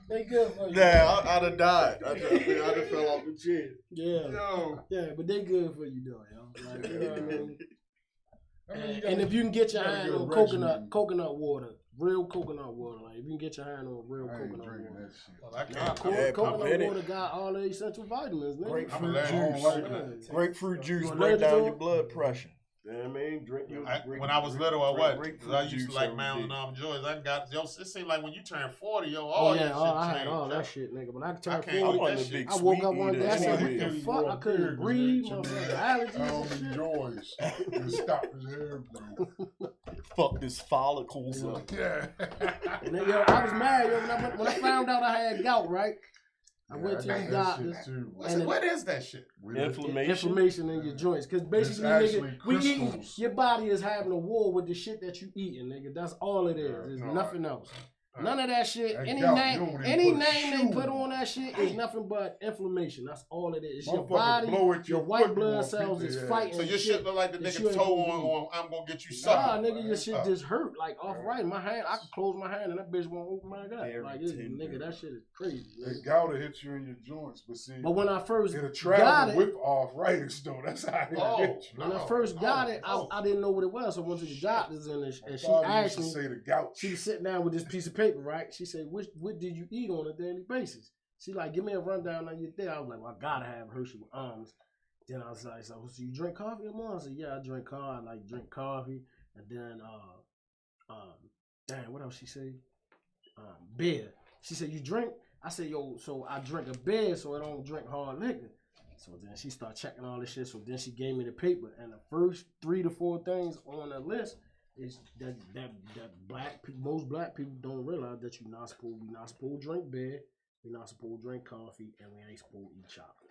S3: They good for you.
S4: Yeah, I'd have died. I'd have fell off the chair.
S3: Yeah,
S1: Yo.
S3: yeah, but they good for you though, yo. Like, you know what I mean?
S2: I mean, you
S3: And
S2: gotta-
S3: if you can get your
S2: you gotta
S3: hand
S2: get a
S3: on
S2: regimen.
S3: coconut water, real coconut water. Like if you can get your hand on real
S2: I ain't
S3: coconut
S2: drinking
S3: water.
S2: that shit.
S1: Well, I
S3: Nah,
S1: can't.
S4: Yeah,
S3: coconut
S4: permitted.
S3: water got all the essential vitamins, nigga.
S4: Grapefruit
S1: I'm allergic.
S2: I don't
S4: juice.
S2: like
S3: that.
S4: Grapefruit juice
S3: You
S4: break
S3: allergic
S4: down
S3: to
S4: your
S3: it?
S4: blood pressure. You know what I mean? Drink your
S1: When I was little, I
S4: drink
S1: was. 'Cause
S4: grapefruit
S1: I used
S4: juice
S1: to like
S4: every
S1: Mountain
S4: day.
S1: Joys. I got yo. It seemed like when you turn 40, yo,
S3: Oh
S1: all
S3: yeah,
S1: your
S3: oh,
S1: shit
S3: I had
S1: changed,
S3: all
S1: yo.
S3: that shit, nigga. When I
S1: I
S3: turned
S1: can't
S4: I
S3: 40,
S1: eat
S4: wasn't
S1: that
S4: a big
S3: I woke
S4: sweet
S3: up one
S4: eater
S3: day, I said,
S4: anyway.
S3: what the fuck? I couldn't breathe, motherfucker. Allergies and shit.
S2: Joys. It stopped his everything.
S4: Fuck this follicles up.
S2: Yeah.
S3: And then, yo, I was mad, yo, when I found out I had gout, right? I went to the
S2: that
S3: doctor.
S2: shit too.
S3: And
S1: What is that shit?
S4: Inflammation.
S3: Inflammation in your joints. Because basically,
S2: It's
S3: nigga,
S2: actually crystals.
S3: your body is having a war with the shit that you eating, nigga. That's all it is. There's
S1: No,
S3: nothing else. None of that shit.
S2: That
S3: Any
S2: gout,
S3: name,
S2: you don't even
S3: any
S2: put a
S3: name they
S2: shoe
S3: put
S2: in.
S3: on that shit is nothing but inflammation. That's all it is. It's your
S2: Motherfucker
S3: body,
S2: blow at
S3: your
S2: your
S3: white
S2: foot,
S3: blood
S2: you
S3: cells
S2: want
S3: is
S2: pizza,
S3: fighting.
S1: So your
S3: shit
S1: shit look like the
S3: that you
S1: nigga
S3: ain't
S1: toe
S3: supposed to
S1: on I'm gonna get you
S3: Nah,
S1: sucking.
S3: nigga, your shit just hurt like off right. My hand, I can close my hand and that bitch won't open my gut.
S4: Very
S3: Like, it's,
S4: tender.
S3: nigga, that shit is crazy.
S2: That
S3: Nigga.
S2: gout will hit you in your joints, but see,
S3: But when I first
S2: it'll
S3: got
S2: travel
S3: it,
S2: with arthritis though. That's how it hit you.
S3: when I first got it, I didn't know what it was. So I went to the doctor's and she asked me.
S2: Say the gout.
S3: She was sitting down with this piece of paper, right? She said, what did you eat on a daily basis? She like, give me a rundown on your day. I was like, well, I gotta have Hershey with almonds. Then I was like, so you drink coffee in the morning? I said, yeah, I drink coffee. I like drink coffee. And then, what else she say? Beer. She said, you drink? I said, yo, so I drink a beer so I don't drink hard liquor. So then she started checking all this shit. So then she gave me the paper. And the first 3 to 4 things on the list is that most black people don't realize that we not supposed to drink beer, we're not supposed to drink coffee, and we ain't supposed to eat chocolate.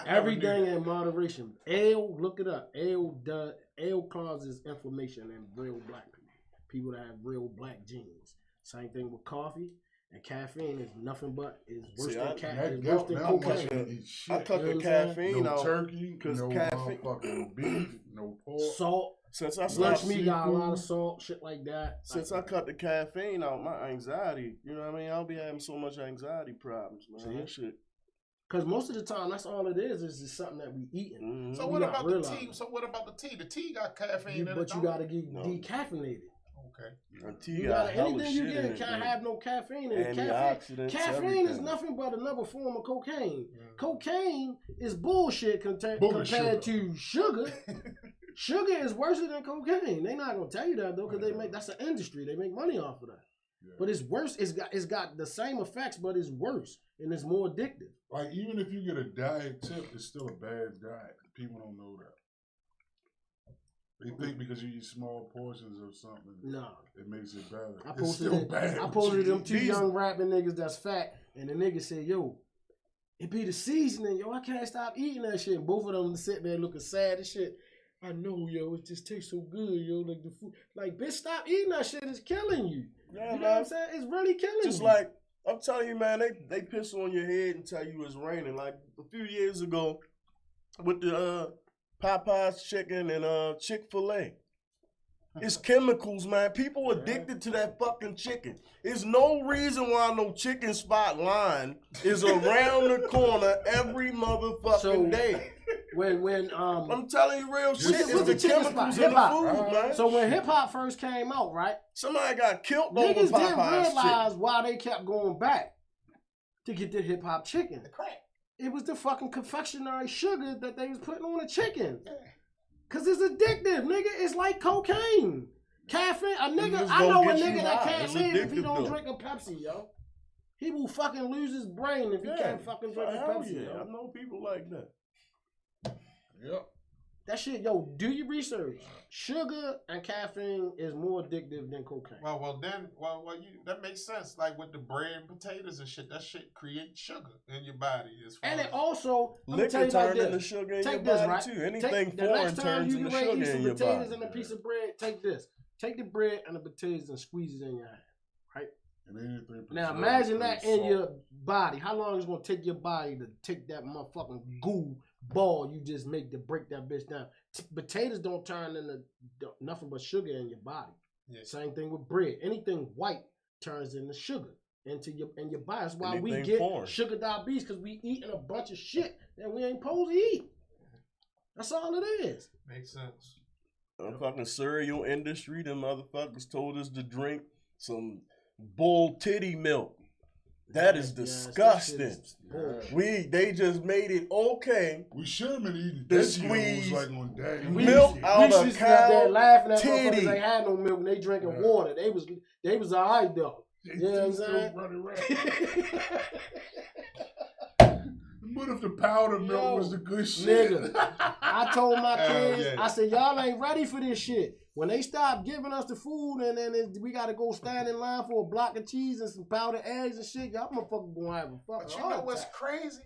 S3: Everything in moderation. Ale, look it up. Ale causes inflammation in real black people. People that have real black genes. Same thing with coffee. And caffeine is nothing but worse than cocaine.
S4: I cut the
S3: You know what I'm
S4: caffeine
S2: No
S4: out
S2: turkey,
S4: because
S2: no
S4: caffeine.
S2: motherfucking beef, no pork.
S3: Salt.
S4: Since I
S3: Lunch
S4: stopped,
S3: meat got a lot of salt, shit like that.
S4: since I cut the caffeine out, my anxiety, you know what I mean? I'll be having so much anxiety problems, man.
S3: See?
S4: That shit.
S3: Because most of the time, that's all it is just something that we eating.
S4: Mhm.
S1: So
S3: We
S1: what
S3: not
S1: about the
S3: realizing.
S1: tea? So what about the tea? The tea got caffeine in it.
S3: But you
S1: don't
S3: gotta
S1: it?
S3: get
S4: No.
S3: decaffeinated.
S1: Okay.
S4: And tea
S3: You
S4: got
S3: gotta,
S4: hella
S3: anything you
S4: shit in
S3: get
S4: it,
S3: can't
S4: man.
S3: have no caffeine in it.
S4: Antioxidants,
S3: Caffeine is
S4: everything.
S3: nothing but another form of cocaine.
S1: Yeah.
S3: Cocaine is bullshit compared
S2: Bullshit.
S3: to sugar. Sugar is worse than cocaine. They not gonna tell you that though, because that's an industry. They make money off of that.
S2: Yeah.
S3: But it's worse. It's got the same effects, but it's worse and it's more addictive.
S2: Like even if you get a diet tip, it's still a bad diet. People don't know that. They think because you eat small portions of something,
S3: No.
S2: it makes it better.
S3: I
S2: It's
S3: posted
S2: still
S3: it.
S2: bad.
S3: I
S2: what
S3: posted
S2: you
S3: them
S2: eat.
S3: 2 young rapping niggas that's fat, and the nigga said, "Yo, it be the seasoning, yo. I can't stop eating that shit." And both of them sitting there looking sad as shit. I know, yo. It just tastes so good, yo. Like the food, like bitch, stop eating that shit. It's killing you.
S4: Yeah,
S3: You know
S4: man.
S3: what I'm saying? It's really killing
S4: Just
S3: you.
S4: like I'm telling you, man, they piss on your head and tell you it's raining. Like a few years ago, with the Popeyes chicken and Chick-fil-A. It's chemicals, man. People addicted to that fucking chicken. There's no reason why no chicken spot line is around the corner every motherfucking day.
S3: when
S4: I'm telling you real shit.
S2: What's
S4: It's the
S3: the chicken
S4: chemicals
S3: spot?
S4: in the
S3: Hip-hop.
S4: food, man.
S3: so when hip hop first came out, right?
S4: Somebody got killed over
S3: Niggas didn't
S4: Popeyes
S3: realize
S4: chicken.
S3: why they kept going back to get the hip hop chicken.
S1: The crack.
S3: It was the fucking confectionery sugar that they was putting on the chicken. Cause it's addictive, nigga. It's like cocaine. Caffeine. A nigga,
S4: just
S3: I
S4: gonna
S3: know a
S4: get you
S3: nigga that
S4: high.
S3: can't
S4: It's
S3: live if he
S4: addictive,
S3: don't
S4: though.
S3: drink a Pepsi, yo. He will fucking lose his brain if he can't fucking drink a
S4: hell
S3: Pepsi,
S4: yeah.
S3: yo.
S4: I know people like that.
S2: Yep.
S3: That shit, yo, do your research. Sugar and caffeine is more addictive than cocaine.
S1: Well, that makes sense. Like with the bread and potatoes and shit, that shit creates sugar in your body.
S3: And it also, let me tell
S4: Liquor
S3: you like
S4: turned into
S3: this.
S4: sugar in
S3: Take
S4: your
S3: this,
S4: body
S3: right?
S4: too. Anything
S3: the
S4: foreign
S3: next time
S4: turns
S3: you
S4: into
S3: get ready to
S4: sugar
S3: eat some
S4: in your
S3: potatoes
S4: body.
S3: and a piece of bread, take this. Take the bread and the potatoes and squeeze it in your hand.
S2: And anything
S3: Now
S2: preserved
S3: imagine
S2: with
S3: that
S2: salt.
S3: in your body. How long is it gonna take your body to take that motherfucking goo ball you just make to break that bitch down? Potatoes don't turn into nothing but sugar in your body.
S1: Yeah.
S3: Same thing with bread. Anything white turns into sugar into your body. That's why we
S4: Anything
S3: get
S4: foreign.
S3: sugar diabetes, because we eating a bunch of shit that we ain't supposed to eat. That's all it is.
S1: Makes sense.
S4: fucking cereal industry, them motherfuckers told us to drink some bull titty milk. That is disgusting. They just made it okay.
S2: We should have been eating
S4: to
S2: Veggie
S4: squeeze
S2: Rolls like on damn
S4: milk out of
S3: used to out there
S4: cow
S3: laughing at
S4: titty.
S3: motherfuckers ain't had no milk and they drinking water. They was alright though.
S2: They
S3: You know what I'm
S2: still
S3: saying?
S2: running around. What if the powder milk was the good shit?
S3: Nigga, I told my
S1: Hell
S3: kids,
S1: yeah.
S3: I said, y'all ain't ready for this shit. When they stop giving us the food and then we gotta go stand in line for a block of cheese and some powdered eggs and shit, y'all motherfuckers gonna have a fucking
S1: But you know
S3: heart
S1: what's
S3: attack.
S1: crazy?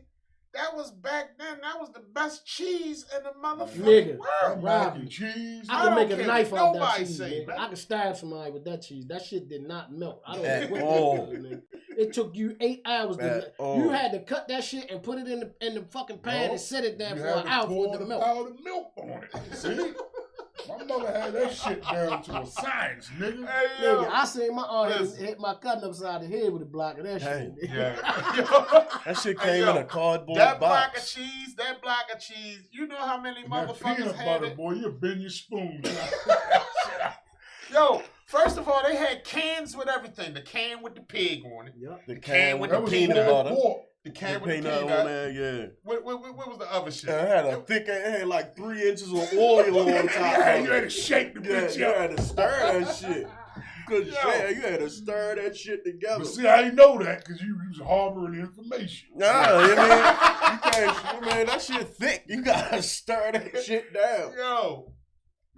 S1: That was back then. That was the best cheese in the motherfucking
S3: Nigga.
S1: world.
S2: That mac
S3: Robbie.
S2: and cheese.
S3: I
S1: I
S3: can
S1: don't
S3: make a
S1: care
S3: knife
S1: what
S3: out that
S1: nobody
S3: cheese,
S1: say,
S3: nigga.
S1: man.
S3: I can stab somebody with that cheese. That shit did not melt. I don't
S4: At
S3: know what
S4: all.
S3: it was, nigga. It took you 8 hours to
S4: At all.
S3: You had to cut that shit and put it in the fucking pan
S2: No,
S3: and set it there
S2: You
S3: for
S2: had
S3: an
S2: to
S3: hour
S2: pour
S3: for it
S2: the
S3: to melt.
S2: powdered milk on it. See? My mother had that shit down to a science, nigga.
S1: Hey, yo.
S3: Nigga, I seen my aunt
S1: Listen.
S3: hit my cousin upside the head with a block of that
S4: Hey.
S3: shit.
S1: Yeah.
S4: That shit
S1: Hey,
S4: came
S1: yo,
S4: in a cardboard
S1: that block
S4: box.
S1: of cheese, you know how many
S2: And that
S1: motherfuckers
S2: peanut
S1: had
S2: butter,
S1: it?
S2: boy, you bend your spoon.
S1: Yo, first of all, they had cans with everything. The can with the pig on it.
S3: Yep.
S4: The
S1: can
S4: can
S1: with
S4: with
S1: the
S2: That
S4: the
S2: was
S4: peanut
S2: pulled
S4: butter.
S2: pork.
S1: The
S4: The
S1: can with the
S4: peanut
S1: peanut.
S4: on there, yeah.
S1: What was the other shit?
S4: And it had a thick, it had like 3 inches of oil on top
S2: Yeah,
S4: of
S2: you
S4: it.
S2: had to shake the
S4: Yeah,
S2: bitch
S4: you
S2: up.
S4: had to stir that shit. Good
S1: Yo.
S4: shit. You had to stir that shit together.
S2: But see, I didn't know that because you was harboring information.
S4: Nah, you can't, man, that shit thick. You gotta stir that shit down.
S1: Yo,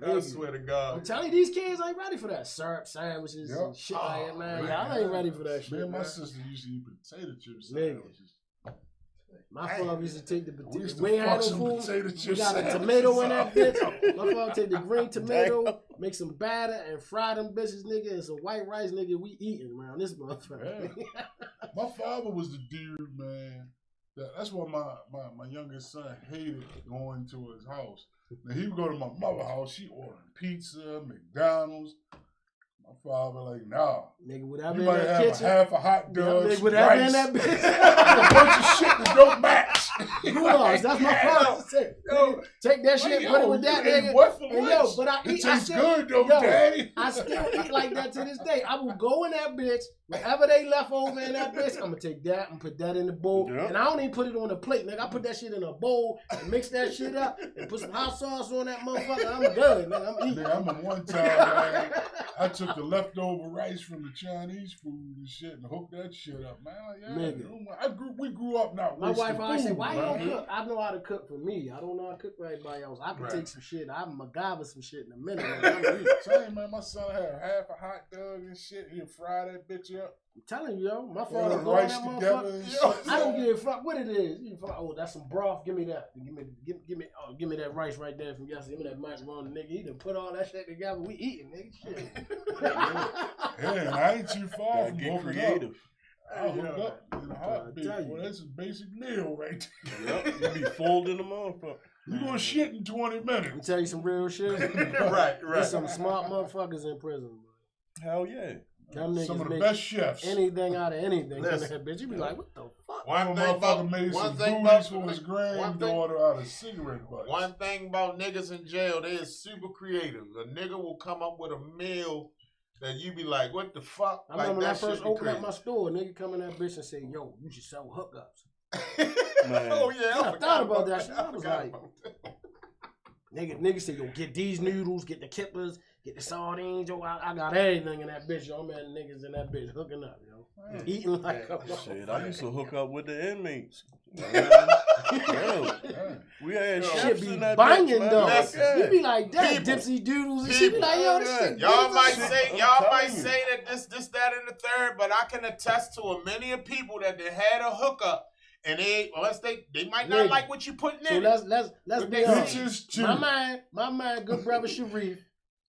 S1: I
S3: Nigga.
S1: swear to
S3: I'm
S1: God.
S3: telling you, these kids ain't ready for that syrup sandwiches
S2: Yep.
S3: and shit like that, man.
S2: Man,
S3: Y'all ain't ready for that shit,
S2: Me and my
S3: man.
S2: sister used to eat potato chips.
S3: Nigga.
S2: sandwiches.
S3: My father used to take the
S2: We
S3: potato.
S2: used to
S3: We ain't had
S2: fuck
S3: no
S2: some
S3: food.
S2: potato
S3: We
S2: chip
S3: got a
S2: sandwiches
S3: tomato in that
S2: up.
S3: bitch. My father take the green tomato,
S4: Damn.
S3: make some batter, and fry them bitches, nigga, and some white rice, nigga. We eating around this motherfucker.
S2: My father was the dude, man. That's why my youngest son hated going to his house. Now he would go to my mother's house. She ordering pizza, McDonald's. My father like, nah.
S3: Nigga, whatever
S2: You
S3: in
S2: might
S3: that
S2: have
S3: kitchen.
S2: a half a hot
S3: Yeah,
S2: dog,
S3: nigga,
S2: some
S3: whatever
S2: rice,
S3: in that
S2: a
S3: bitch.
S2: bunch of shit that don't match.
S3: Goulash, that's my father say.
S1: Yo,
S3: Take that shit,
S2: Yo,
S3: put it with
S2: you
S3: that
S2: ate
S3: nigga.
S2: what for
S3: And
S2: lunch?
S3: yo, but I
S2: It
S3: eat. I
S2: tastes
S3: still,
S2: good though,
S3: yo,
S2: daddy.
S3: I still eat like that to this day. I will go in that bitch, whatever they left over in that bitch, I'm gonna take that and put that in the bowl.
S4: Yep.
S3: And I don't even put it on a plate, nigga. I put that shit in a bowl and mix that shit up and put some hot sauce on that motherfucker. I'm good, nigga. I'm eating.
S2: Nigga, I remember one time, man, I took the leftover rice from the Chinese food and shit and hooked that shit up, man. Like, yeah,
S3: Nigga.
S2: we grew up not
S3: My
S2: wasting
S3: wife always
S2: food,
S3: said, "Why you
S2: man.
S3: don't cook?" I know how to cook for me. I don't know how to cook for everybody else. I can
S1: Right.
S3: take some shit. I'm MacGyver some shit in a minute. nigga. I'm eating.
S2: Same, man. My son had half a hot dog and shit. He'd fry that bitch up.
S3: I'm telling you, yo, my
S2: All
S3: father
S2: the
S3: go on
S2: rice
S3: that
S2: together
S3: motherfucker.
S2: and
S1: Yo,
S2: shit.
S3: I don't give a fuck what it is. You fuck, oh, that's some broth. Give me that. Give me that rice right there from yesterday. Give me that macaroni, nigga. He done put all that shit together. We eating, nigga. Shit.
S2: Yeah, and I ain't too far
S4: Gotta
S2: from
S4: get
S2: hooking
S4: creative.
S2: up. I hook up in a heartbeat.
S3: tell you.
S2: Well, that's a basic meal right
S4: Yep, you be full in the motherfucker.
S2: there. You gonna shit in 20
S3: Let me
S2: minutes.
S3: tell you some real shit.
S1: Right,
S3: There's some smart motherfuckers in prison, bro.
S4: Hell yeah.
S3: Them niggas
S2: Some of the
S3: make
S2: best chefs.
S3: anything out of anything in
S1: Listen.
S3: that bitch. You be like, what the fuck?
S1: One
S2: One
S1: thing
S2: motherfucker
S1: about
S2: made
S1: one
S2: some
S1: thing
S2: booties
S1: about
S2: for his
S1: one thing-
S2: granddaughter out of cigarette butts.
S1: One thing about niggas in jail, they is super creative. A nigga will come up with a meal that you be like, what the fuck?
S3: I remember when I first
S1: shit be
S3: opened up my
S1: crazy.
S3: store, nigga come in that bitch and say, yo, you should sell hookups.
S4: Man.
S1: Oh yeah,
S3: I
S1: forgot
S3: thought about that shit. I was
S1: forgot
S3: like-
S1: about that.
S3: Nigga say, yo, get these noodles, get the kippers, get the sardines, yo. I got everything in that bitch, yo. Man, niggas in that bitch hooking up, yo. Eating like a
S4: Shit, I used to hook up with the inmates.
S2: Yeah.
S4: We had
S3: Shit
S4: chefs
S3: be
S4: in that
S3: banging
S4: bitch,
S3: though.
S4: man.
S1: Listen,
S3: You be like, damn,
S1: People.
S3: dipsy doodles and shit. Be like, yo, this
S4: Yeah.
S3: shit.
S1: Y'all
S3: good.
S1: might
S4: shit.
S1: say
S4: I'm
S1: y'all
S4: telling
S1: might
S4: you.
S1: say that this, that, and the third, but I can attest to a many of people that they had a hookup and they unless they might not
S3: Nigga.
S1: like what you putting
S3: So
S1: in.
S3: let's
S1: But
S3: be
S1: they
S3: honest.
S2: Bitches too.
S3: My man, good brother Sharif.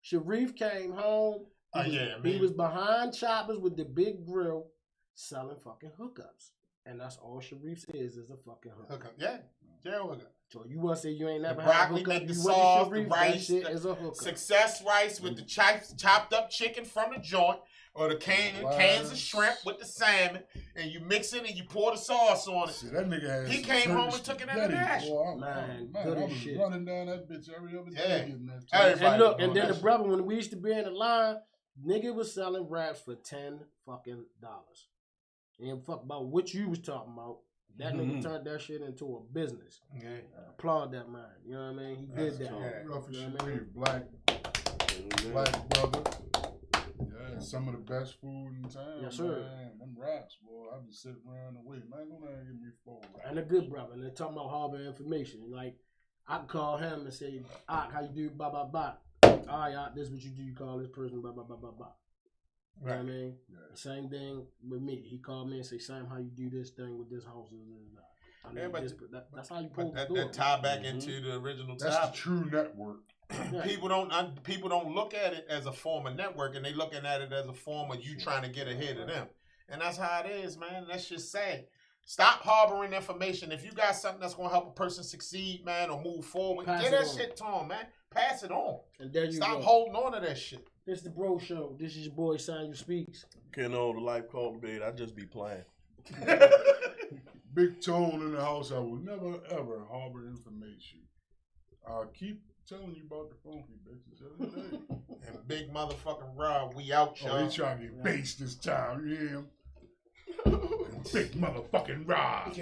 S3: Sharif came home.
S1: Oh, yeah,
S3: He
S1: man.
S3: was behind choppers with the big grill selling fucking hookups. And that's all Sharif says is a fucking hookup.
S1: Hookup. Yeah, jail hookup.
S3: So you want to say you ain't never
S1: The
S3: had a
S1: broccoli,
S3: hookup?
S1: make the
S3: You
S1: sauce,
S3: went to
S1: the
S3: Sharif,
S1: rice,
S3: that shit
S1: the
S3: is a hookup.
S1: Success rice with the chopped up chicken from the joint, or the cans of shrimp with the salmon, and you mix it and you pour the sauce on it.
S2: See, that nigga had
S1: He
S2: some
S1: came home
S2: Turkish
S1: and took it
S2: spaghetti,
S1: international.
S2: boy.
S3: Man,
S2: I
S3: good as
S2: was
S3: shit.
S2: running down that bitch every other
S1: Yeah.
S2: day getting that.
S1: Everybody
S3: And look,
S1: doing
S3: and then
S1: that
S3: the
S1: shit.
S3: brother, when we used to be in the line, nigga was selling wraps for $10 fucking. And fuck about what you was talking about. That nigga turned that shit into a business.
S1: Yeah.
S3: Applaud that man. You know what I mean? He did that.
S1: Yeah.
S2: Rough as
S3: You know
S2: shit,
S3: what I mean?
S2: black brother. Yeah, some of the best food in town.
S3: Yes, sir.
S2: Man. Them raps, boy. I be sitting around and wait. Man, go down and give me 4 raps.
S3: And a good brother. And they're talking about harbor information. Like, I can call him and say, "Ak, how you do? Blah, blah, blah. All right, Ak, this is what you do. You call this person, blah, blah, blah, blah, blah." You know what I mean?
S2: Yeah.
S3: Same thing with me. He called me and say, "Sam, how you do this thing with this house?" I mean,
S1: Yeah, but-
S3: that's how you
S1: But
S3: supposed to do
S1: that
S3: it.
S1: tie back into the original
S2: That's the
S1: topic.
S2: true network.
S3: Yeah.
S1: People don't look at it as a form of networking. They looking at it as a form of you trying to get ahead of them, and that's how it is, man. That's just sad. Stop harboring information. If you got something that's gonna help a person succeed, man, or move forward,
S3: Pass
S1: get
S3: it
S1: that
S3: on.
S1: shit to them, man. Pass it on.
S3: And there you
S1: Stop
S3: go.
S1: holding on to that shit.
S3: This the Bro Show. This is your boy Samuel Speaks.
S4: Getting on the life cultivator, I just be playing.
S2: Big Tone in the house. I will never ever harbor information. I'll keep telling you about the funky bitches every day.
S1: And big motherfucking Rob, we out,
S2: Oh,
S1: y'all.
S2: he trying to get based this time. You hear him? Big motherfucking Rob.